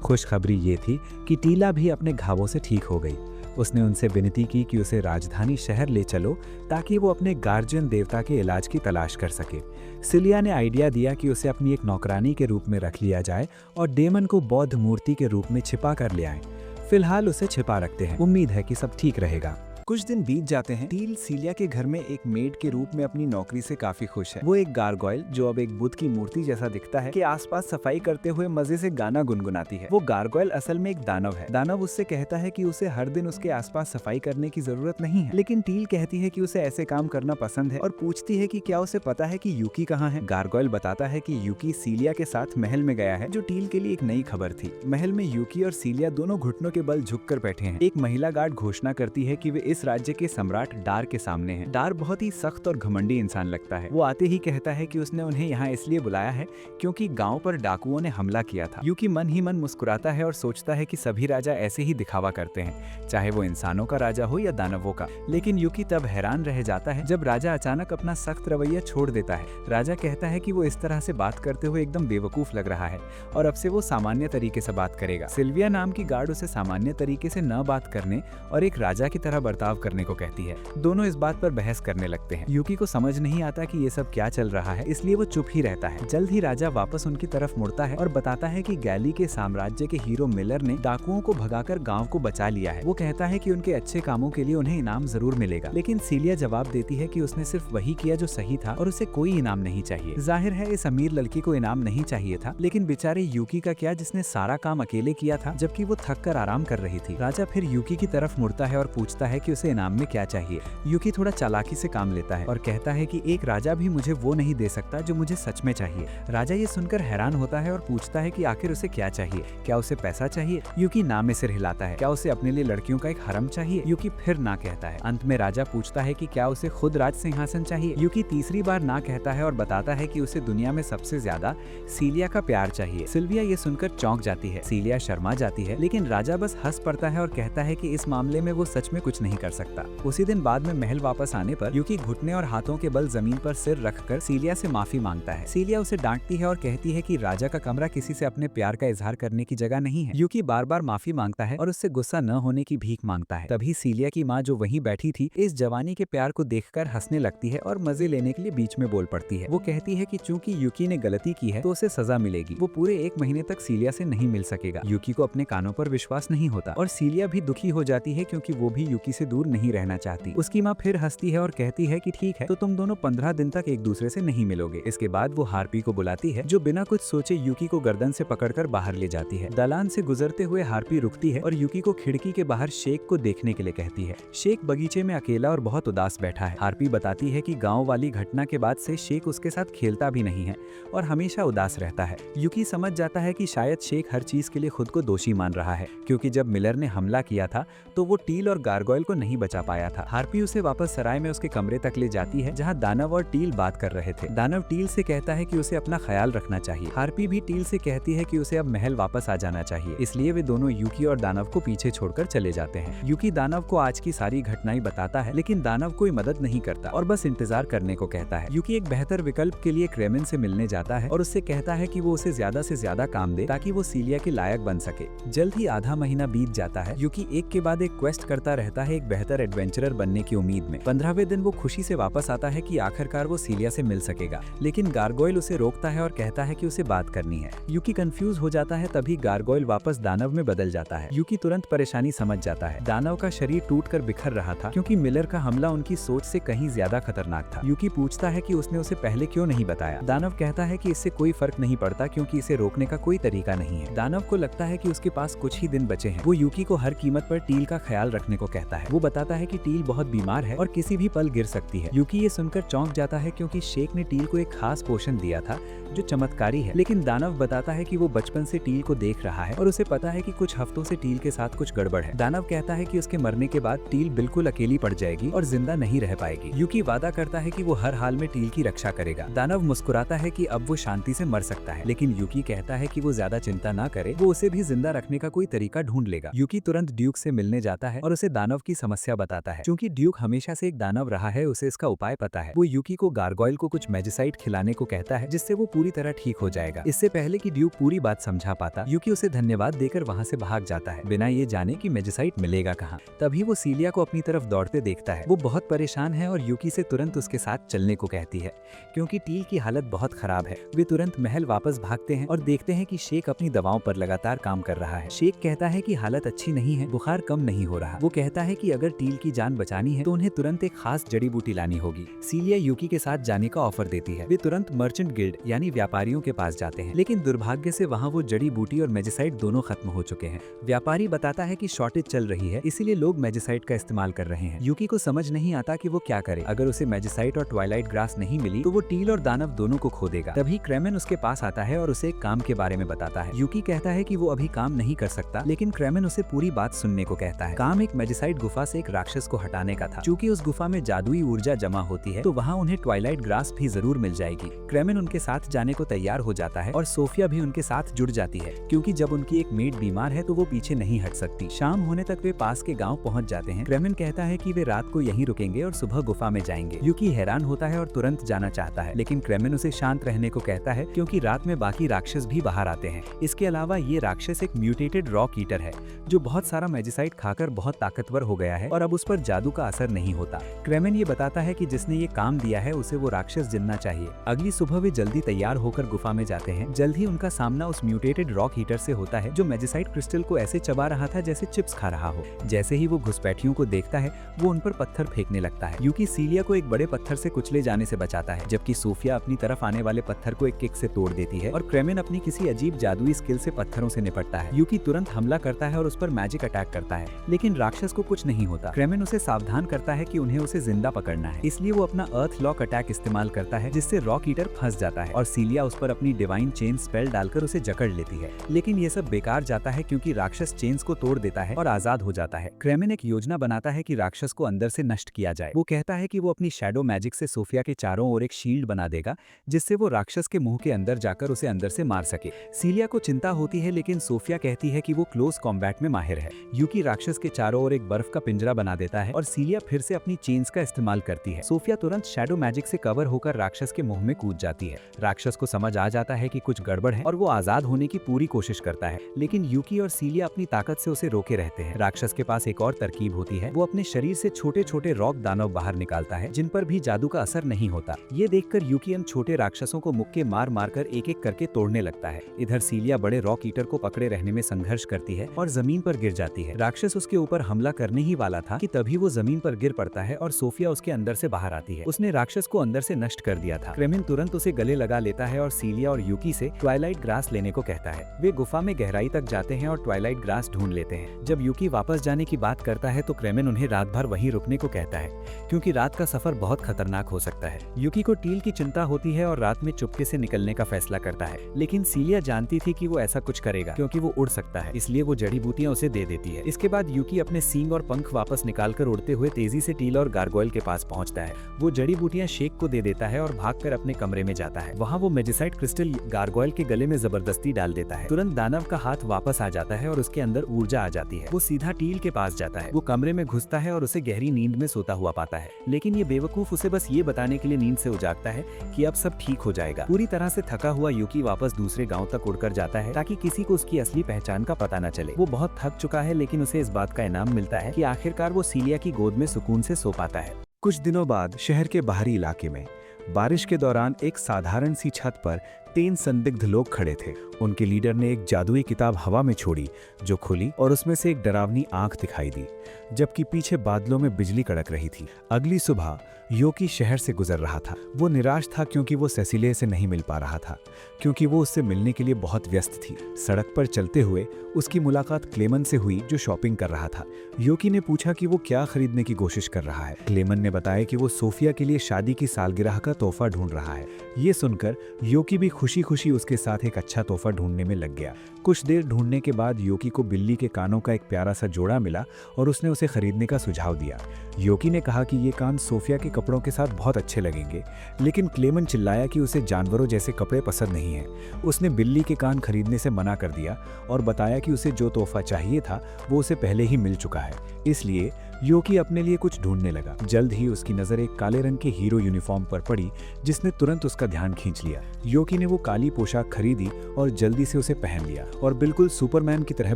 खुशखबरी ये थी कि टीला भी अपने घावों से ठीक हो गई। उसने उनसे विनती की कि उसे राजधानी शहर ले चलो ताकि वो अपने गार्जियन देवता के इलाज की तलाश कर सके। सिलिया ने आइडिया दिया कि उसे अपनी एक नौकरानी के रूप में रख लिया जाए और डेमन को बौद्ध मूर्ति के रूप में छिपा कर ले आए। फिलहाल उसे छिपा रखते हैं, उम्मीद है कि सब ठीक रहेगा। कुछ दिन बीत जाते हैं। टील सीलिया के घर में एक मेड के रूप में अपनी नौकरी से काफी खुश है। वो एक गारगोयल, जो अब एक बुद्ध की मूर्ति जैसा दिखता है, के आसपास सफाई करते हुए मजे से गाना गुनगुनाती है। वो गारगोयल असल में एक दानव है। दानव उससे कहता है कि उसे हर दिन उसके आसपास सफाई करने की जरूरत नहीं है, लेकिन टील कहती है कि उसे ऐसे काम करना पसंद है और पूछती है कि क्या उसे पता है कि यूकी कहाँ है। गारगोयल बताता है कि यूकी सीलिया के साथ महल में गया है, जो टील के लिए एक नई खबर थी। महल में यूकी और सीलिया दोनों घुटनों के बल झुककर बैठे हैं। एक महिला गार्ड घोषणा करती है कि वे इस राज्य के सम्राट डार के सामने हैं। डार बहुत ही सख्त और घमंडी इंसान लगता है। वो आते ही कहता है कि उसने उन्हें यहाँ इसलिए बुलाया है क्योंकि गांव पर डाकुओं ने हमला किया था। यूकी मन ही मन मुस्कुराता है और सोचता है कि सभी राजा ऐसे ही दिखावा करते हैं, चाहे वो इंसानों का राजा हो या दानवों का। लेकिन यूकी तब हैरान रह जाता है जब राजा अचानक अपना सख्त रवैया छोड़ देता है। राजा कहता है कि वो इस तरह से बात करते हुए एकदम बेवकूफ लग रहा है और अब से वो सामान्य तरीके से बात करेगा। सिल्विया नाम की गार्ड उसे सामान्य तरीके से न बात करने और एक राजा की तरह बर्ताव करने को कहती है। दोनों इस बात पर बहस करने लगते हैं। यूकी को समझ नहीं आता कि ये सब क्या चल रहा है, इसलिए वो चुप ही रहता है। जल्द ही राजा वापस उनकी तरफ मुड़ता है और बताता है कि गैली के साम्राज्य के हीरो मिलर ने डाकुओं को भगाकर गांव को बचा लिया है। वो कहता है कि उनके अच्छे कामों के लिए उन्हें इनाम जरूर मिलेगा, लेकिन सीलिया जवाब देती है कि उसने सिर्फ वही किया जो सही था और उसे कोई इनाम नहीं चाहिए। जाहिर है इस अमीर लड़की को इनाम नहीं चाहिए था, लेकिन बेचारे यूकी का क्या, जिसने सारा काम अकेले किया था जबकि वो थक कर आराम कर रही थी। राजा फिर यूकी की तरफ मुड़ता है और पूछता है कि उसे इनाम में क्या चाहिए। यूकी थोड़ा चालाकी से काम लेता है और कहता है कि एक राजा भी मुझे वो नहीं दे सकता जो मुझे सच में चाहिए। राजा ये सुनकर हैरान होता है और पूछता है कि आखिर उसे क्या चाहिए। क्या उसे पैसा चाहिए? यूकी ना में सिर हिलाता है। क्या उसे अपने लिए लड़कियों का एक हरम चाहिए? यूकी फिर ना कहता है। अंत में राजा पूछता है कि क्या उसे खुद राज सिंहासन चाहिए? यूकी तीसरी बार ना कहता है और बताता है कि उसे दुनिया में सबसे ज्यादा सीलिया का प्यार चाहिए। सिल्विया ये सुनकर चौंक जाती है। सीलिया शर्मा जाती है, लेकिन राजा बस हंस पड़ता है और कहता है कि इस मामले में वो सच में कुछ नहीं कर सकता। उसी दिन बाद में महल वापस आने पर यूकी घुटने और हाथों के बल जमीन पर सिर रखकर सीलिया से माफी मांगता है। सीलिया उसे डांटती है और कहती है कि राजा का कमरा किसी से अपने प्यार का इजहार करने की जगह नहीं है। यूकी बार बार माफी मांगता है और उससे गुस्सा न होने की भीख मांगता है। तभी सीलिया की माँ, जो वहीं बैठी थी, इस जवानी के प्यार को देखकर हंसने लगती है और मजे लेने के लिए बीच में बोल पड़ती है। वो कहती है कि चूंकि यूकी ने गलती की है तो उसे सजा मिलेगी। वो पूरे 1 महीने तक सीलिया से नहीं मिल सकेगा। यूकी को अपने कानों पर विश्वास नहीं होता और सीलिया भी दुखी हो जाती है क्योंकि वो भी यूकी से दूर नहीं रहना चाहती। उसकी माँ फिर हंसती है और कहती है कि ठीक है, तो तुम दोनों 15 दिन तक एक दूसरे से नहीं मिलोगे। इसके बाद वो हार्पी को बुलाती है, जो बिना कुछ सोचे यूकी को गर्दन से पकड़कर बाहर ले जाती है। दालान से गुजरते हुए हार्पी रुकती है और यूकी को खिड़की के बाहर शेख को देखने के लिए कहती है। शेख बगीचे में अकेला और बहुत उदास बैठा है। हार्पी बताती है कि गाँव वाली घटना के बाद से शेख उसके साथ खेलता भी नहीं है और हमेशा उदास रहता है। यूकी समझ जाता है कि शायद शेख हर चीज के लिए खुद को दोषी मान रहा है, क्योंकि जब मिलर ने हमला किया था तो वो टील और गारगोयल को नहीं बचा पाया था। हार्पी उसे वापस सराय में उसके कमरे तक ले जाती है, जहां दानव और टील बात कर रहे थे। दानव टील से कहता है कि उसे अपना ख्याल रखना चाहिए। हार्पी भी टील से कहती है कि उसे अब महल वापस आ जाना चाहिए। इसलिए वे दोनों यूकी और दानव को पीछे छोड़कर चले जाते हैं। यूकी दानव को आज की सारी घटनाएं बताता है, लेकिन दानव कोई मदद नहीं करता और बस इंतजार करने को कहता है। यूकी एक बेहतर विकल्प के लिए क्रेमेन से मिलने जाता है और उससे कहता है कि वो उसे ज्यादा से ज्यादा काम दे ताकि वो सीलिया के लायक बन सके। जल्द ही आधा महीना बीत जाता है। यूकी एक के बाद एक क्वेस्ट करता रहता है एक बेहतर एडवेंचरर बनने की उम्मीद में। 15वें दिन वो खुशी से वापस आता है कि आखिरकार वो सीलिया से मिल सकेगा, लेकिन गार्गोइल उसे रोकता है और कहता है कि उसे बात करनी है। यूकी कंफ्यूज हो जाता है, तभी गार्गोइल वापस दानव में बदल जाता है। यूकी तुरंत परेशानी समझ जाता है। दानव का शरीर टूटकर बिखर रहा था क्योंकि मिलर का हमला उनकी सोच से कहीं ज्यादा खतरनाक था। यूकी पूछता है कि उसने उसे पहले क्यों नहीं बताया। दानव कहता है कि इससे कोई फर्क नहीं पड़ता क्योंकि इसे रोकने का कोई तरीका नहीं है। दानव को लगता है कि उसके पास कुछ ही दिन बचे हैं। वो यूकी को हर कीमत पर टील का ख्याल रखने को कहता है। वो बताता है कि टील बहुत बीमार है और किसी भी पल गिर सकती है। यूकी ये सुनकर चौंक जाता है क्योंकि शेख ने टील को एक खास पोषण दिया था जो चमत्कारी है, लेकिन दानव बताता है कि वो बचपन से टील को देख रहा है और उसे पता है कि कुछ हफ्तों से टील के साथ कुछ गड़बड़ है। दानव कहता है कि उसके मरने के बाद टील बिल्कुल अकेली पड़ जाएगी और जिंदा नहीं रह पाएगी। यूकी वादा करता है कि वो हर हाल में टील की रक्षा करेगा। दानव मुस्कुराता है कि अब वो शांति से मर सकता है, लेकिन यूकी कहता है कि वो ज्यादा चिंता ना करे, वो उसे भी जिंदा रखने का कोई तरीका ढूंढ लेगा। यूकी तुरंत ड्यूक से मिलने जाता है और उसे दानव की समस्या बताता है। क्योंकि ड्यूक हमेशा से एक दानव रहा है, उसे इसका उपाय पता है। वो यूकी को गार्गोइल को कुछ मैजिसाइट खिलाने को कहता है जिससे वो पूरी तरह ठीक हो जाएगा। इससे पहले कि ड्यूक पूरी बात समझा पाता, यूकी उसे धन्यवाद देकर वहाँ से भाग जाता है बिना ये जाने कि मैजिसाइट मिलेगा कहाँ। तभी वो सीलिया को अपनी तरफ दौड़ते देखता है। वो बहुत परेशान है और यूकी से तुरंत उसके साथ चलने को कहती है क्योंकि टील की हालत बहुत खराब है। वे तुरंत महल वापस भागते हैं और देखते हैं कि शेख अपनी दवाओं पर लगातार काम कर रहा है। शेख कहता है कि हालत अच्छी नहीं है, बुखार कम नहीं हो रहा। वो कहता है कि अगर टील की जान बचानी है तो उन्हें तुरंत एक खास जड़ी बूटी लानी होगी। सीलिया यूकी के साथ जाने का ऑफर देती है। वे तुरंत मर्चेंट गिल्ड यानी व्यापारियों के पास जाते हैं, लेकिन दुर्भाग्य से वहाँ वो जड़ी बूटी और मैजिसाइट दोनों खत्म हो चुके हैं। व्यापारी बताता है कि शॉर्टेज चल रही है, इसीलिए लोग मैजिसाइट का इस्तेमाल कर रहे हैं। यूकी को समझ नहीं आता कि वो क्या करे। अगर उसे मैजिसाइट और ट्वाइलाइट ग्रास नहीं मिली तो वो टील और दानव दोनों को खो देगा। तभी क्रेमेन उसके पास आता है और उसे एक काम के बारे में बताता है। यूकी कहता है कि वो अभी काम नहीं कर सकता, लेकिन क्रेमेन उसे पूरी बात सुनने को कहता है। काम एक मैजिसाइट गुफा से एक राक्षस को हटाने का था। चूंकि उस गुफा में जादुई ऊर्जा जमा होती है तो वहाँ उन्हें ट्वाइलाइट ग्रास भी जरूर मिल जाएगी। क्रेमेन उनके साथ जाने को तैयार हो जाता है और सोफिया भी उनके साथ जुड़ जाती है क्योंकि जब उनकी एक मेड बीमार है तो वो पीछे नहीं हट सकती। शाम होने तक वे पास के गांव पहुंच जाते हैं। क्रेमेन कहता है कि वे रात को यहीं रुकेंगे और सुबह गुफा में जाएंगे। यूकी हैरान होता है और तुरंत जाना चाहता है, लेकिन क्रेमेन उसे शांत रहने को कहता है क्योंकि रात में बाकी राक्षस भी बाहर आते हैं। इसके अलावा ये राक्षस एक म्यूटेटेड रॉक ईटर है जो बहुत सारा मैजिसाइट खाकर बहुत ताकतवर हो गया है और अब उस पर जादू का असर नहीं होता। क्रेमेन ये बताता है कि जिसने ये काम दिया है उसे वो राक्षस जितना चाहिए। अगली सुबह वे जल्दी तैयार होकर गुफा में जाते हैं। जल्द ही उनका सामना उस म्यूटेटेड रॉक हीटर से होता है जो मैजिसाइट क्रिस्टल को ऐसे चबा रहा था जैसे चिप्स खा रहा हो। जैसे ही वो घुसपैठियों को देखता है वो उन पर पत्थर फेंकने लगता है। यूकी सीलिया को एक बड़े पत्थर से कुचले जाने से बचाता है, जबकि सोफिया अपनी तरफ आने वाले पत्थर को एक किक से तोड़ देती है और क्रेमेन अपनी किसी अजीब जादुई स्किल से पत्थरों से निपटता है। यूकी तुरंत हमला करता है और उस पर मैजिक अटैक करता है, लेकिन राक्षस को कुछ नहीं होता। क्रेमेन उसे सावधान करता है कि उन्हें उसे जिंदा पकड़ना है, इसलिए वो अपना अर्थ लॉक अटैक इस्तेमाल करता है जिससे रॉक ईटर फंस जाता है और सीलिया उस पर अपनी डिवाइन चेन स्पेल डालकर उसे जकड़ लेती है। लेकिन ये सब बेकार जाता है क्योंकि राक्षस चेन्स को तोड़ देता है और आजाद हो जाता है। क्रेमेन एक योजना बनाता है कि राक्षस को अंदर से नष्ट किया जाए। वो कहता है कि वो अपनी शैडो मैजिक से सोफिया के चारों ओर एक शील्ड बना देगा जिससे वो राक्षस के मुंह के अंदर जाकर उसे अंदर से मार सके। सीलिया को चिंता होती है, लेकिन सोफिया कहती है कि वो क्लोज कॉम्बैट में माहिर है। यूकी राक्षस के चारों ओर एक बर्फ का पिंजरा बना देता है और सीलिया फिर से अपनी चेन्स का इस्तेमाल करती है। सोफिया तुरंत शैडो मैजिक से कवर होकर राक्षस के मुंह में कूद जाती है। राक्षस को समझ आ जाता है कि कुछ गड़बड़ है और वो आजाद होने की पूरी कोशिश करता है, लेकिन यूकी और सीलिया अपनी ताकत से उसे रोके रहते हैं। राक्षस के पास एक और तरकीब होती है। वो अपने शरीर से छोटे छोटे रॉक दानव बाहर निकालता है जिन पर भी जादू का असर नहीं होता। ये देखकर यूकी इन छोटे राक्षसों को मुक्के मार मार कर एक एक करके तोड़ने लगता है। इधर सीलिया बड़े रॉक ईटर को पकड़े रहने में संघर्ष करती है और जमीन पर गिर जाती है। राक्षस उसके ऊपर हमला करने ही वाला था कि तभी वो जमीन पर गिर पड़ता है और सोफिया उसके अंदर से बाहर आती है। उसने राक्षस को अंदर से नष्ट कर दिया था। क्रेमेन तुरंत उसे गले लगा लेता है और सीलिया और यूकी से ट्वाइलाइट ग्रास लेने को कहता है। वे गुफा में गहराई तक जाते हैं और ट्वाइलाइट ग्रास ढूंढ लेते हैं। जब यूकी वापस जाने की बात करता है तो क्रेमेन उन्हें रात भर वहीं रुकने को कहता है क्योंकि रात का सफर बहुत खतरनाक हो सकता है। यूकी को टील की चिंता होती है और रात में चुपके से निकलने का फैसला करता है, लेकिन सीलिया जानती थी कि वो ऐसा कुछ करेगा क्योंकि वो उड़ सकता है, इसलिए वो जड़ी बूटियां उसे दे देती है। इसके बाद यूकी अपने सींग और पंख वापस निकालकर उड़ते हुए तेजी से टील और गार्गोइल के पास पहुंचता है। वो जड़ी बूटियां शेख को दे देता है और भागकर अपने कमरे में जाता है। वहाँ वो मैजिसाइट क्रिस्टल गार्गोइल के गले में जबरदस्ती डाल देता है। तुरंत दानव का हाथ वापस आ जाता है और उसके अंदर ऊर्जा आ जाती है। वो सीधा टील के पास जाता है। वो कमरे में घुसता है और उसे गहरी नींद में सोता हुआ पाता है, लेकिन ये बेवकूफ उसे बस ये बताने के लिए नींद से उजागता है कि अब सब ठीक हो जाएगा। पूरी तरह से थका हुआ यूकी वापस दूसरे गांव तक उड़कर जाता है ताकि किसी को उसकी असली पहचान का पता न चले। वो बहुत थक चुका है, लेकिन उसे इस बात का इनाम मिलता है कि आखिरकार वो सीलिया की गोद में सुकून से सो पाता है। कुछ दिनों बाद शहर के बाहरी इलाके में बारिश के दौरान एक साधारण सी छत पर 3 संदिग्ध लोग खड़े थे। उनके लीडर ने एक जादुई किताब हवा में छोड़ी जो खुली और उसमें से एक डरावनी आंख दिखाई दी, जबकि पीछे बादलों में बिजली कड़क रही थी। अगली सुबह योकी शहर से गुजर रहा था। वो निराश था क्योंकि वो सेसिले से नहीं मिल पा रहा था, क्योंकि वो उससे मिलने के लिए बहुत व्यस्त थी। सड़क पर चलते हुए उसकी मुलाकात क्लेमन से हुई जो शॉपिंग कर रहा था। योकी ने पूछा कि वो क्या खरीदने की कोशिश कर रहा है। क्लेमन ने बताया कि वो सोफिया के लिए शादी की सालगिरह का तोहफा ढूंढ रहा है। ये सुनकर योकी भी खुशी खुशी उसके साथ एक अच्छा तोहफा ढूंढने में लग गया। कुछ देर ढूंढने के बाद योकी को बिल्ली के कानों का एक प्यारा सा जोड़ा मिला और उसने उसे खरीदने का सुझाव दिया। योकी ने कहा कि ये कान सोफिया के कपड़ों के साथ बहुत अच्छे लगेंगे, लेकिन क्लेमन चिल्लाया कि उसे जानवरों जैसे कपड़े पसंद नहीं हैं। उसने बिल्ली के कान खरीदने से मना कर दिया और बताया कि उसे जो तोहफा चाहिए था वो उसे पहले ही मिल चुका है, इसलिए योकी अपने लिए कुछ ढूंढने लगा। जल्द ही उसकी नजर एक काले रंग के हीरो यूनिफॉर्म पर पड़ी जिसने तुरंत उसका ध्यान खींच लिया। योकी ने वो काली पोशाक खरीदी और जल्दी से उसे पहन लिया और बिल्कुल सुपरमैन की तरह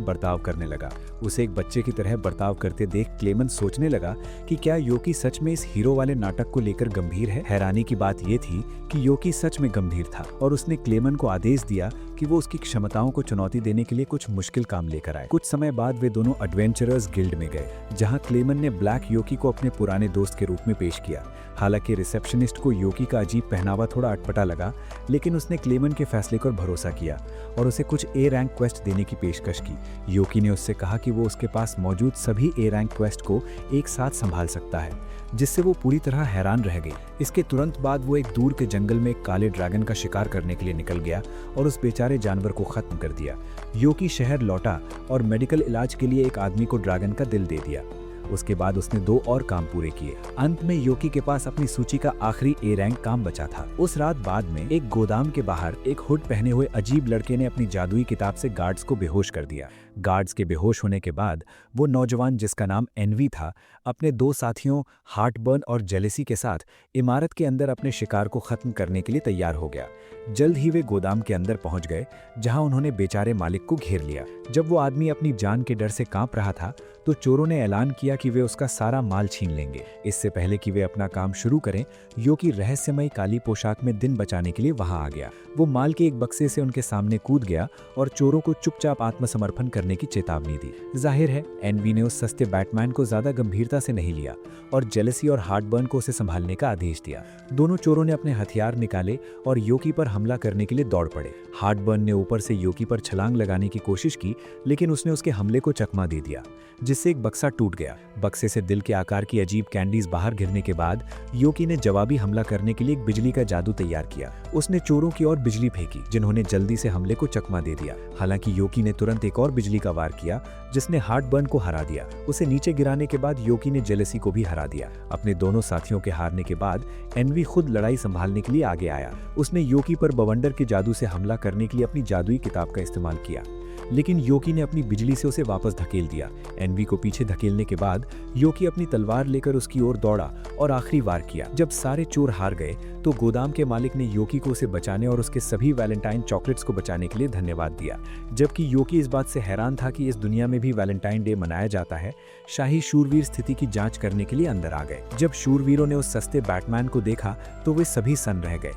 बर्ताव करने लगा। उसे एक बच्चे की तरह बर्ताव करते देख क्लेमन सोचने लगा कि क्या योकी सच में इस हीरो वाले नाटक को लेकर गंभीर है। हैरानी की बात यह थी कि योकी सच में गंभीर था और उसने क्लेमन को आदेश दिया कि वो उसकी क्षमताओं को चुनौती देने के लिए कुछ मुश्किल काम लेकर आए। कुछ समय बाद वे दोनों एडवेंचरर्स गिल्ड में गए, जहां क्लेमन ने ब्लैक योकी को अपने पुराने दोस्त के रूप में पेश किया। हालांकि रिसेप्शनिस्ट को योकी का अजीब पहनावा थोड़ा अटपटा लगा, लेकिन उसने क्लेमन के फैसले पर भरोसा किया और उसे कुछ ए रैंक क्वेस्ट देने की पेशकश की। योकी ने उससे कहा कि वो उसके पास मौजूद सभी ए रैंक क्वेस्ट को एक साथ संभाल सकता है, जिससे वो पूरी तरह हैरान रह गई। इसके तुरंत बाद वो एक दूर के जंगल में एक काले ड्रैगन का शिकार करने के लिए निकल गया और उस बेचारे जानवर को खत्म कर दिया। योकी शहर लौटा और मेडिकल इलाज के लिए एक आदमी को ड्रैगन का दिल दे दिया। उसके बाद उसने 2 और काम पूरे किए। अंत में योकी के पास अपनी सूची का आखिरी ए रैंक काम बचा था। उस रात बाद में एक गोदाम के बाहर एक हुड पहने हुए अजीब लड़के ने अपनी जादुई किताब से गार्ड्स को बेहोश कर दिया। गार्ड्स के बेहोश होने के बाद वो नौजवान, जिसका नाम एनवी था, अपने 2 साथियों हार्टबर्न और जेलेसी के साथ इमारत के अंदर अपने शिकार को खत्म करने के लिए तैयार हो गया। जल्द ही वे गोदाम के अंदर पहुंच गए, जहां उन्होंने बेचारे मालिक को घेर लिया। जब वो आदमी अपनी जान के डर से कांप रहा था तो चोरों ने ऐलान किया कि वे उसका सारा माल छीन लेंगे। इससे पहले कि वे अपना काम शुरू करें, योकी रहस्यमयी काली पोशाक में दिन बचाने के लिए वहां आ गया। वो माल के एक बक्से से उनके सामने कूद गया और चोरों को चुपचाप आत्मसमर्पण करने की चेतावनी दी। जाहिर है एनवी ने उस सस्ते बैटमैन को ज्यादा गंभीरता से नहीं लिया और जेलेसी और हार्टबर्न को उसे संभालने का आदेश दिया। दोनों चोरों ने अपने हथियार निकाले और योकी पर हमला करने के लिए दौड़ पड़े। हार्टबर्न ने ऊपर से योकी पर छलांग लगाने की कोशिश की, लेकिन उसने उसके हमले को चकमा दे दिया, जिससे एक बक्सा टूट गया। बक्से से दिल के आकार की अजीब कैंडीज बाहर गिरने के बाद योकी ने जवाबी हमला करने के लिए एक बिजली का जादू तैयार किया। उसने चोरों की ओर बिजली फेंकी, जिन्होंने जल्दी से हमले को चकमा दे दिया। हालांकि योकी ने तुरंत एक और बिजली का वार किया, जिसने हार्टबर्न को हरा दिया। उसे नीचे गिराने के बाद योकी ने जेलेसी को भी हरा दिया। अपने दोनों साथियों के हारने के बाद एनवी खुद लड़ाई संभालने के लिए आगे आया। उसने योकी पर बवंडर के जादू से हमला करने के लिए अपनी जादुई किताब का इस्तेमाल किया, लेकिन योकी ने अपनी बिजली से उसे वापस धकेल दिया। एनवी को पीछे धकेलने के बाद योकी अपनी तलवार लेकर उसकी ओर दौड़ा और आखिरी वार किया। जब सारे चोर हार गए तो गोदाम के मालिक ने योकी को उसे बचाने और उसके सभी वैलेंटाइन चॉकलेट्स को बचाने के लिए धन्यवाद दिया। जबकि योकी इस बात से हैरान था कि इस दुनिया में भी वैलेंटाइन डे मनाया जाता है, शाही शूरवीर स्थिति की जांच करने के लिए अंदर आ गए। जब शूरवीरों ने उस सस्ते बैटमैन को देखा तो वे सभी सन्न रह गए।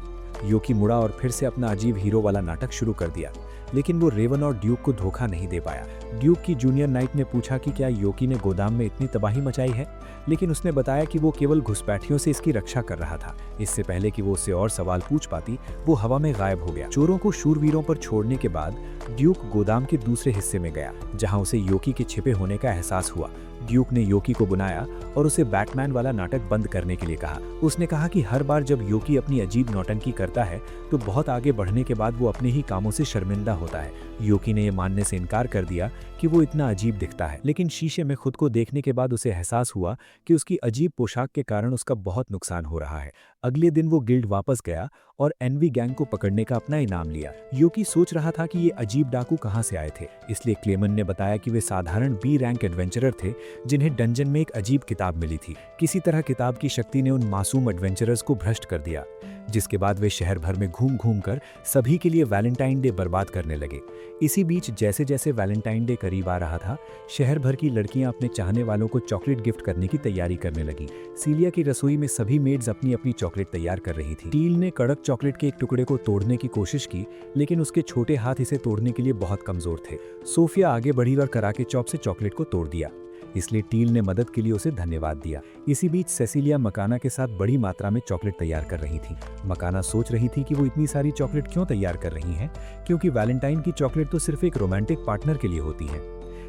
योकी मुड़ा और फिर से अपना अजीब हीरो वाला नाटक शुरू कर दिया, लेकिन वो रेवन और ड्यूक को धोखा नहीं दे पाया। ड्यूक की जूनियर नाइट ने पूछा कि क्या योकी ने गोदाम में इतनी तबाही मचाई है, लेकिन उसने बताया कि वो केवल घुसपैठियों से इसकी रक्षा कर रहा था। इससे पहले कि वो उससे और सवाल पूछ पाती, वो हवा में गायब हो गया। चोरों को शूरवीरों पर छोड़ने के बाद ड्यूक गोदाम के दूसरे हिस्से में गया, जहां उसे योकी के छिपे होने का एहसास हुआ। ड्यूक ने योकी को बुलाया और उसे बैटमैन वाला नाटक बंद करने के लिए कहा। उसने कहा कि हर बार जब योकी अपनी अजीब नौटंकी करता है तो बहुत आगे बढ़ने के बाद वो अपने ही कामों से शर्मिंदा होता है। योकी ने यह मानने से इनकार कर दिया कि वो इतना अजीब दिखता है, लेकिन शीशे में खुद को देखने के बाद उसे एहसास हुआ कि उसकी अजीब पोशाक के कारण उसका बहुत नुकसान हो रहा है। अगले दिन वो गिल्ड वापस गया और एनवी गैंग को पकड़ने का अपना इनाम लिया। योकी सोच रहा था कि ये अजीब डाकू कहां से आए थे, इसलिए क्लेमन ने बताया कि वे साधारण बी रैंक एडवेंचरर थे जिन्हें डंजन में एक अजीब किताब मिली थी। किसी तरह किताब की शक्ति ने उन मासूम एडवेंचरर्स को भ्रष्ट कर दिया, जिसके बाद वे शहर भर में घूम घूम कर सभी के लिए वैलेंटाइन डे बर्बाद करने लगे। इसी बीच जैसे जैसे वैलेंटाइन डे करीब आ रहा था, शहर भर की लड़कियां अपने चाहने वालों को चॉकलेट गिफ्ट करने की तैयारी करने लगी। सीलिया की रसोई में सभी मेड्स अपनी अपनी चॉकलेट तैयार कर रही थी। टील ने कड़क चॉकलेट के एक टुकड़े को तोड़ने की कोशिश की, लेकिन उसके छोटे हाथ इसे तोड़ने के लिए बहुत कमजोर थे। सोफिया आगे बढ़ी और कराके चॉप से चॉकलेट को तोड़ दिया, इसलिए टील ने मदद के लिए उसे धन्यवाद दिया। इसी बीच सेसिलिया मकाना के साथ बड़ी मात्रा में चॉकलेट तैयार कर रही थी। मकाना सोच रही थी कि वो इतनी सारी चॉकलेट क्यों तैयार कर रही हैं, क्योंकि वैलेंटाइन की चॉकलेट तो सिर्फ एक रोमांटिक पार्टनर के लिए होती है।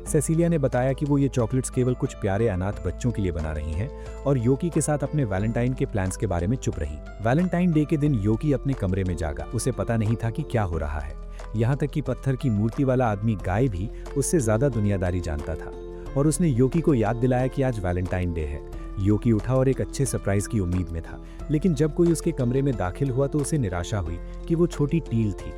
सेसिलिया ने बताया कि वो ये चॉकलेट्स केवल कुछ प्यारे अनाथ बच्चों के लिए बना रही हैं और योकी के साथ अपने वैलेंटाइन के प्लान्स के बारे में चुप रही। वैलेंटाइन डे के दिन योकी अपने कमरे में जागा। उसे पता नहीं था कि क्या हो रहा है। यहाँ तक कि पत्थर की मूर्ति वाला आदमी गाय भी उससे ज्यादा दुनियादारी जानता था, और उसने योकी को याद दिलाया कि आज वैलेंटाइन डे है। योकी उठा और एक अच्छे सरप्राइज की उम्मीद में था, लेकिन जब कोई उसके कमरे में दाखिल हुआ तो उसे निराशा हुई कि वो छोटी टील थी।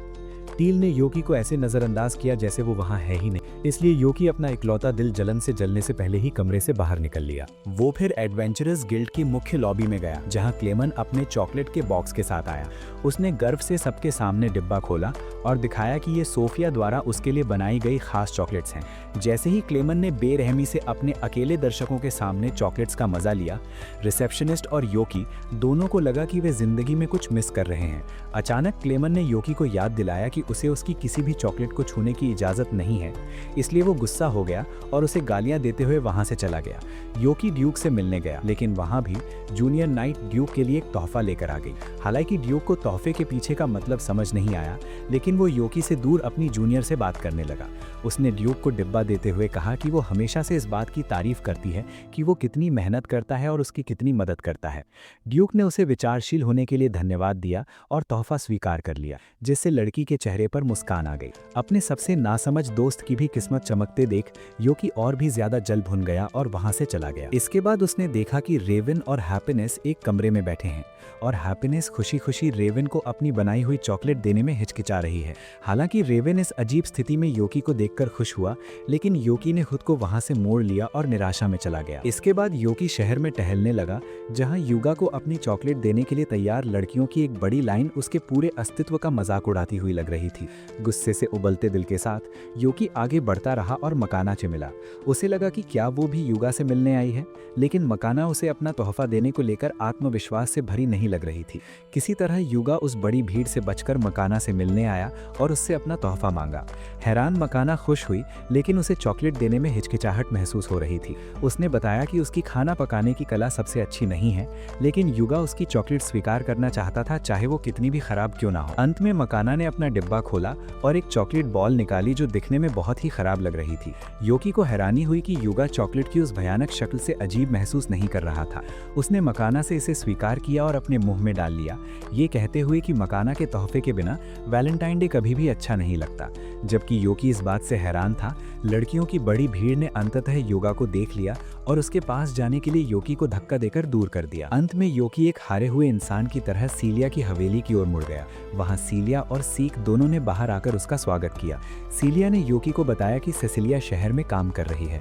टील ने योकी को ऐसे नजरअंदाज किया जैसे वो वहां है ही नहीं, इसलिए योकी अपना इकलौता दिल जलन से जलने से पहले ही कमरे से बाहर निकल लिया। वो फिर एडवेंचरस गिल्ड की मुख्य लॉबी में गया, जहां क्लेमन अपने चॉकलेट के बॉक्स के साथ आया। उसने गर्व से सबके सामने डिब्बा खोला और दिखाया कि ये सोफिया द्वारा उसके लिए बनाई गई खास चॉकलेट्स हैं। जैसे ही क्लेमन ने बेरहमी से अपने अकेले दर्शकों के सामने चॉकलेट्स का मजा लिया, रिसेप्शनिस्ट और योकी दोनों को लगा कि वे जिंदगी में कुछ मिस कर रहे हैं। अचानक क्लेमन ने योकी को याद दिलाया कि उसे उसकी किसी भी चॉकलेट को छूने की इजाजत नहीं है, इसलिए वो गुस्सा हो गया और उसे गालियां देते हुए वहां से चला गया। योकी ड्यूक से मिलने गया, लेकिन वहां भी जूनियर नाइट ड्यूक के लिए एक तोहफा लेकर आ गई। हालांकि ड्यूक को तोहफे के पीछे का मतलब समझ नहीं आया, लेकिन वो योकी से दूर अपनी जूनियर से बात करने लगा। उसने ड्यूक को डिब्बा देते हुए कहा कि वो हमेशा से इस बात की तारीफ करती है कि वो कितनी मेहनत करता है और उसकी कितनी मदद करता है। ड्यूक ने उसे विचारशील होने के लिए धन्यवाद दिया और तोहफा स्वीकार कर लिया, जिससे लड़की के चेहरे पर मुस्कान आ गई। अपने सबसे नासमझ दोस्त की भी किस्मत चमकते देख योकी और भी ज्यादा जल भुन गया और वहां से चला गया। इसके बाद उसने देखा कि रेवन और हैप्पीनेस एक कमरे में बैठे हैं और हैप्पीनेस खुशी खुशी रेवन को अपनी बनाई हुई चॉकलेट देने में हिचकिचा रही है। हालांकि रेवन इस अजीब स्थिति में योकी को देखकर खुश हुआ, लेकिन योकी ने खुद को वहां से मोड़ लिया और निराशा में चला गया। इसके बाद योकी शहर में टहलने लगा, जहां युगा को अपनी चॉकलेट देने के लिए तैयार लड़कियों की एक बड़ी लाइन उसके पूरे अस्तित्व का मजाक उड़ाती हुई लग रही थी। गुस्से से उबलते दिल के साथ योकी आगे बढ़ता रहा और मकाना से मिला। उसे लगा कि क्या वो भी युगा से मिलने आई है, लेकिन मकाना उसे अपना तोहफा देने को लेकर आत्मविश्वास से भरी नहीं लग रही थी। किसी तरह युगा उस बड़ी भीड़ से बचकर मकाना से मिलने आया और उससे अपना तोहफा मांगा। हैरान मकाना खुश हुई, लेकिन उसे चॉकलेट देने में हिचकिचाहट महसूस हो रही थी। उसने बताया कि उसकी खाना पकाने की कला सबसे अच्छी नहीं है, लेकिन युगा उसकी चॉकलेट स्वीकार करना चाहता था, चाहे वो कितनी भी खराब क्यों ना हो। अंत में मकाना ने अपना डिब्बा खोला और एक चॉकलेट बॉल निकाली जो दिखने में बहुत ही खराब लग रही थी। योकी को हैरानी हुई कि युगा चॉकलेट की उस भयानक शक्ल से अजीब महसूस नहीं कर रहा था। उसने मकाना से इसे स्वीकार किया और अपने मुंह में डाल लिया, ये कहते हुए कि मकाना के तोहफे के बिना वैलेंटाइन डे कभी भी अच्छा नहीं लगता। जबकि योकी इस बात से हैरान था, लड़कियों की बड़ी भीड़ ने अंततः योगा को देख लिया और उसके पास जाने के लिए योकी को धक्का देकर दूर कर दिया। अंत में योकी एक हारे हुए इंसान की तरह सीलिया की हवेली की ओर मुड़ गया। वहां सीलिया और सीक दोनों ने बाहर आकर उसका स्वागत किया। सीलिया ने योकी को बताया कि सेसिलिया शहर में काम कर रही है,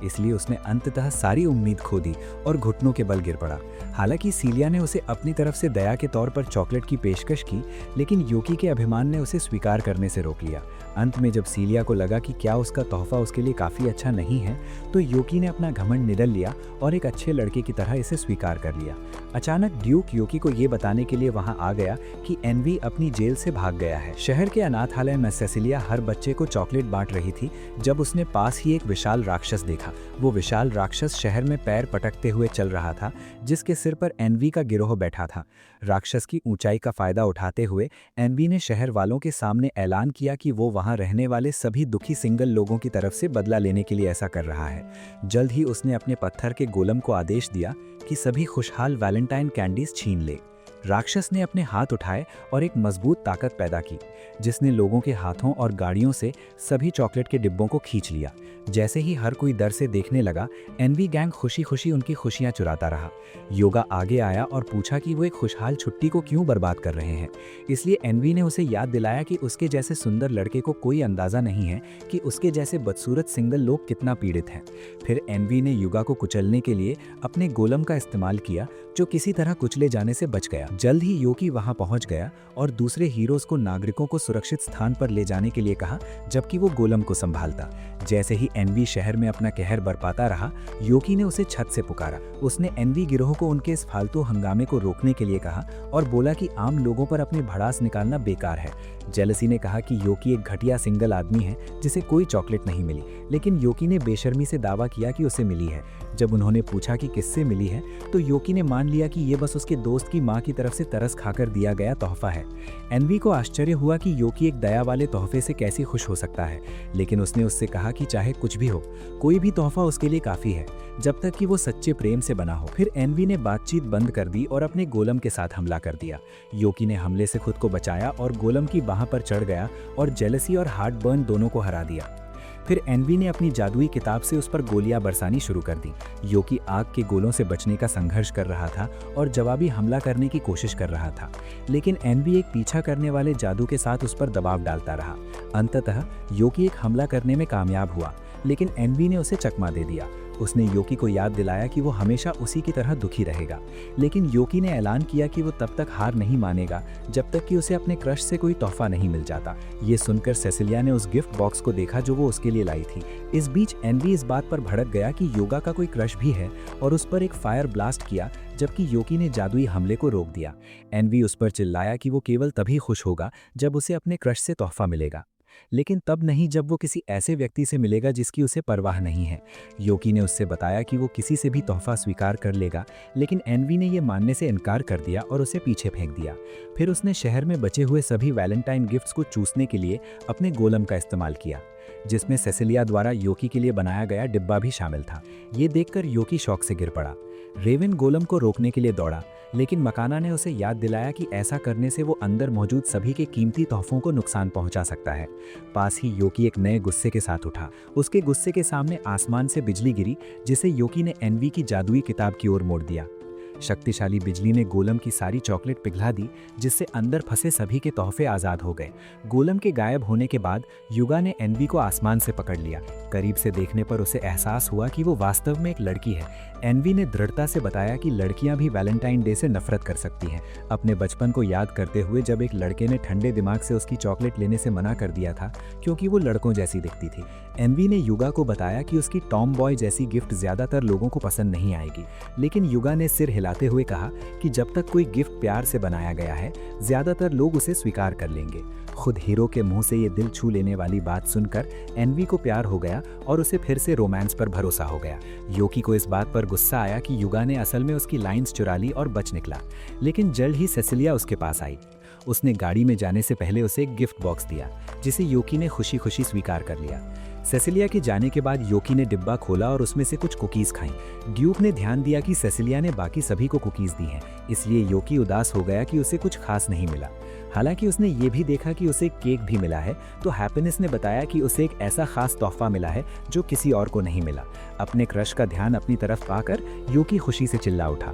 इसलिए उसने अंततः सारी उम्मीद खो दी और घुटनों के बल गिर पड़ा। हालांकि सीलिया ने उसे अपनी तरफ से दया के तौर पर चॉकलेट की पेशकश की, लेकिन योकी के अभिमान ने उसे स्वीकार करने से रोक लिया। अंत में जब सीलिया को लगा कि क्या उसका तोहफा उसके लिए काफ़ी अच्छा नहीं है, तो योकी ने अपना घमंड निडल लिया और एक अच्छे लड़के की तरह इसे स्वीकार कर लिया। अचानक ड्यूक योकी को ये बताने के लिए वहां आ गया कि एनवी अपनी जेल से भाग गया है। शहर के अनाथालय में सेसिलिया हर बच्चे को चॉकलेट बांट रही थी जब उसने पास ही एक विशाल राक्षस देखा। वो विशाल राक्षस शहर में पैर पटकते हुए चल रहा था, जिसके सिर पर एनवी का गिरोह बैठा था। राक्षस की ऊंचाई का फायदा उठाते हुए एनवी ने शहर वालों के सामने ऐलान किया कि वो वहां रहने वाले सभी दुखी सिंगल लोगों की तरफ से बदला लेने के लिए ऐसा कर रहा है। जल्द ही उसने अपने पत्थर के गोलम को आदेश दिया कि सभी खुशहाल वैलेंटाइन कैंडीज छीन ले। राक्षस ने अपने हाथ उठाए और एक मजबूत ताकत पैदा की, जिसने लोगों के हाथों और गाड़ियों से सभी चॉकलेट के डिब्बों को खींच लिया। जैसे ही हर कोई डर से देखने लगा, एनवी गैंग खुशी खुशी उनकी खुशियां चुराता रहा। योगा आगे आया और पूछा कि वो एक खुशहाल छुट्टी को क्यों बर्बाद कर रहे हैं। इसलिए एनवी ने उसे याद दिलाया कि उसके जैसे सुंदर लड़के को कोई अंदाजा नहीं है कि उसके जैसे बदसूरत सिंगल लोग कितना पीड़ित हैं। फिर एनवी ने युगा को कुचलने के लिए अपने गोलम का इस्तेमाल किया, जो किसी तरह कुचले जाने से बच गया। जल्द ही योकी वहां पहुंच गया और दूसरे हीरोज को नागरिकों को सुरक्षित स्थान पर ले जाने के लिए कहा, जबकि वो गोलम को संभालता। जैसे ही एनवी शहर में अपना कहर बरपाता रहा, योकी ने उसे छत से पुकारा। उसने एनवी गिरोह को उनके इस फालतू हंगामे को रोकने के लिए कहा और बोला कि आम लोगों पर अपनी भड़ास निकालना बेकार है। जेलसी ने कहा कि योकी एक घटिया सिंगल आदमी है जिसे कोई चॉकलेट नहीं मिली, लेकिन योकी ने बेशर्मी से दावा किया कि उसे मिली है। जब उन्होंने पूछा कि किससे मिली है, तो योकी ने मान लिया कि ये बस उसके दोस्त की मां की तरफ से तरस खाकर दिया गया तोहफा है। एनवी को आश्चर्य हुआ कि योकी एक दया वाले तोहफे से कैसे खुश हो सकता है, लेकिन उसने उससे कहा कि चाहे कुछ भी हो, कोई भी तोहफा उसके लिए काफी है, जब तक कि वो सच्चे प्रेम से बना हो। फिर एनवी ने बातचीत बंद कर दी और अपने गोलम के साथ हमला कर दिया। योकी ने हमले से खुद को बचाया और गोलम की बाह पर चढ़ गया और जेलसी और हार्ट बर्न दोनों को हरा दिया। फिर एनवी ने अपनी जादुई किताब से उस पर गोलियां बरसानी शुरू कर दी। योकी आग के गोलों से बचने का संघर्ष कर रहा था और जवाबी हमला करने की कोशिश कर रहा था, लेकिन एनवी एक पीछा करने वाले जादू के साथ उस पर दबाव डालता रहा। अंततः योकी एक हमला करने में कामयाब हुआ, लेकिन एनवी ने उसे चकमा दे दिया। उसने योकी को याद दिलाया कि वो हमेशा उसी की तरह दुखी रहेगा, लेकिन योकी ने ऐलान किया कि वो तब तक हार नहीं मानेगा जब तक कि उसे अपने क्रश से कोई तोहफा नहीं मिल जाता। ये सुनकर सेसिलिया ने उस गिफ्ट बॉक्स को देखा जो वो उसके लिए लाई थी। इस बीच एनवी इस बात पर भड़क गया कि योगा का कोई क्रश भी है और उस पर एक फायर ब्लास्ट किया, जबकि योकी ने जादुई हमले को रोक दिया। एनवी उस पर चिल्लाया कि वो केवल तभी खुश होगा जब उसे अपने क्रश से तोहफा मिलेगा, लेकिन तब नहीं जब वो किसी ऐसे व्यक्ति से मिलेगा जिसकी उसे परवाह नहीं है। योकी ने उससे बताया कि वो किसी से भी तोहफा स्वीकार कर लेगा, लेकिन एनवी ने ये मानने से इनकार कर दिया और उसे पीछे फेंक दिया। फिर उसने शहर में बचे हुए सभी वैलेंटाइन गिफ्ट्स को चूसने के लिए अपने गोलम का इस्तेमाल किया, जिसमें सेसिलिया द्वारा योकी के लिए बनाया गया डिब्बा भी शामिल था। ये देखकर योकी शौक से गिर पड़ा। रेवन गोलम को रोकने के लिए दौड़ा, लेकिन मकाना ने उसे याद दिलाया कि ऐसा करने से वो अंदर मौजूद सभी के कीमती तोहफों को नुकसान पहुंचा सकता है। पास ही योकी एक नए गुस्से के साथ उठा। उसके गुस्से के सामने आसमान से बिजली गिरी, जिसे योकी ने एनवी की जादुई किताब की ओर मोड़ दिया। शक्तिशाली बिजली ने गोलम की सारी चॉकलेट पिघला दी, जिससे अंदर फंसे सभी के तोहफे आज़ाद हो गए। गोलम के गायब होने के बाद युगा ने एनवी को आसमान से पकड़ लिया। करीब से देखने पर उसे एहसास हुआ कि वो वास्तव में एक लड़की है। एनवी ने दृढ़ता से बताया कि लड़कियां भी वैलेंटाइन डे से नफरत कर सकती हैं, अपने बचपन को याद करते हुए जब एक लड़के ने ठंडे दिमाग से उसकी चॉकलेट लेने से मना कर दिया था क्योंकि वो लड़कों जैसी दिखती थी। एनवी ने युगा को बताया कि उसकी टॉम बॉय जैसी गिफ्ट ज्यादातर लोगों को पसंद नहीं आएगी, लेकिन युगा ने सिर हिलाते हुए कहा कि जब तक कोई गिफ्ट प्यार से बनाया गया है, ज्यादातर लोग उसे स्वीकार कर लेंगे। खुद हीरो के मुंह से ये दिल छू लेने वाली बात सुनकर एनवी को प्यार हो गया और उसे फिर से रोमांस पर भरोसा हो गया। योकी को इस बात पर गुस्सा आया कि युगा ने असल में उसकी लाइंस चुरा ली और बच निकला, लेकिन जल्द ही सेसिलिया उसके पास आई। उसने गाड़ी में जाने से पहले उसे एक गिफ्ट बॉक्स दिया, जिसे योकी ने खुशी खुशी स्वीकार कर लिया। सेसिलिया के जाने के बाद योकी ने डिब्बा खोला और उसमें से कुछ कुकीज खाईं। ड्यूक ने ध्यान दिया कि सेसिलिया ने बाकी सभी को कुकीज दी हैं, इसलिए योकी उदास हो गया कि उसे कुछ खास नहीं मिला। हालांकि उसने ये भी देखा कि उसे केक भी मिला है, तो हैप्पीनेस ने बताया कि उसे एक ऐसा खास तोहफा मिला है जो किसी और को नहीं मिला। अपने क्रश का ध्यान अपनी तरफ पाकर योकी खुशी से चिल्ला उठा।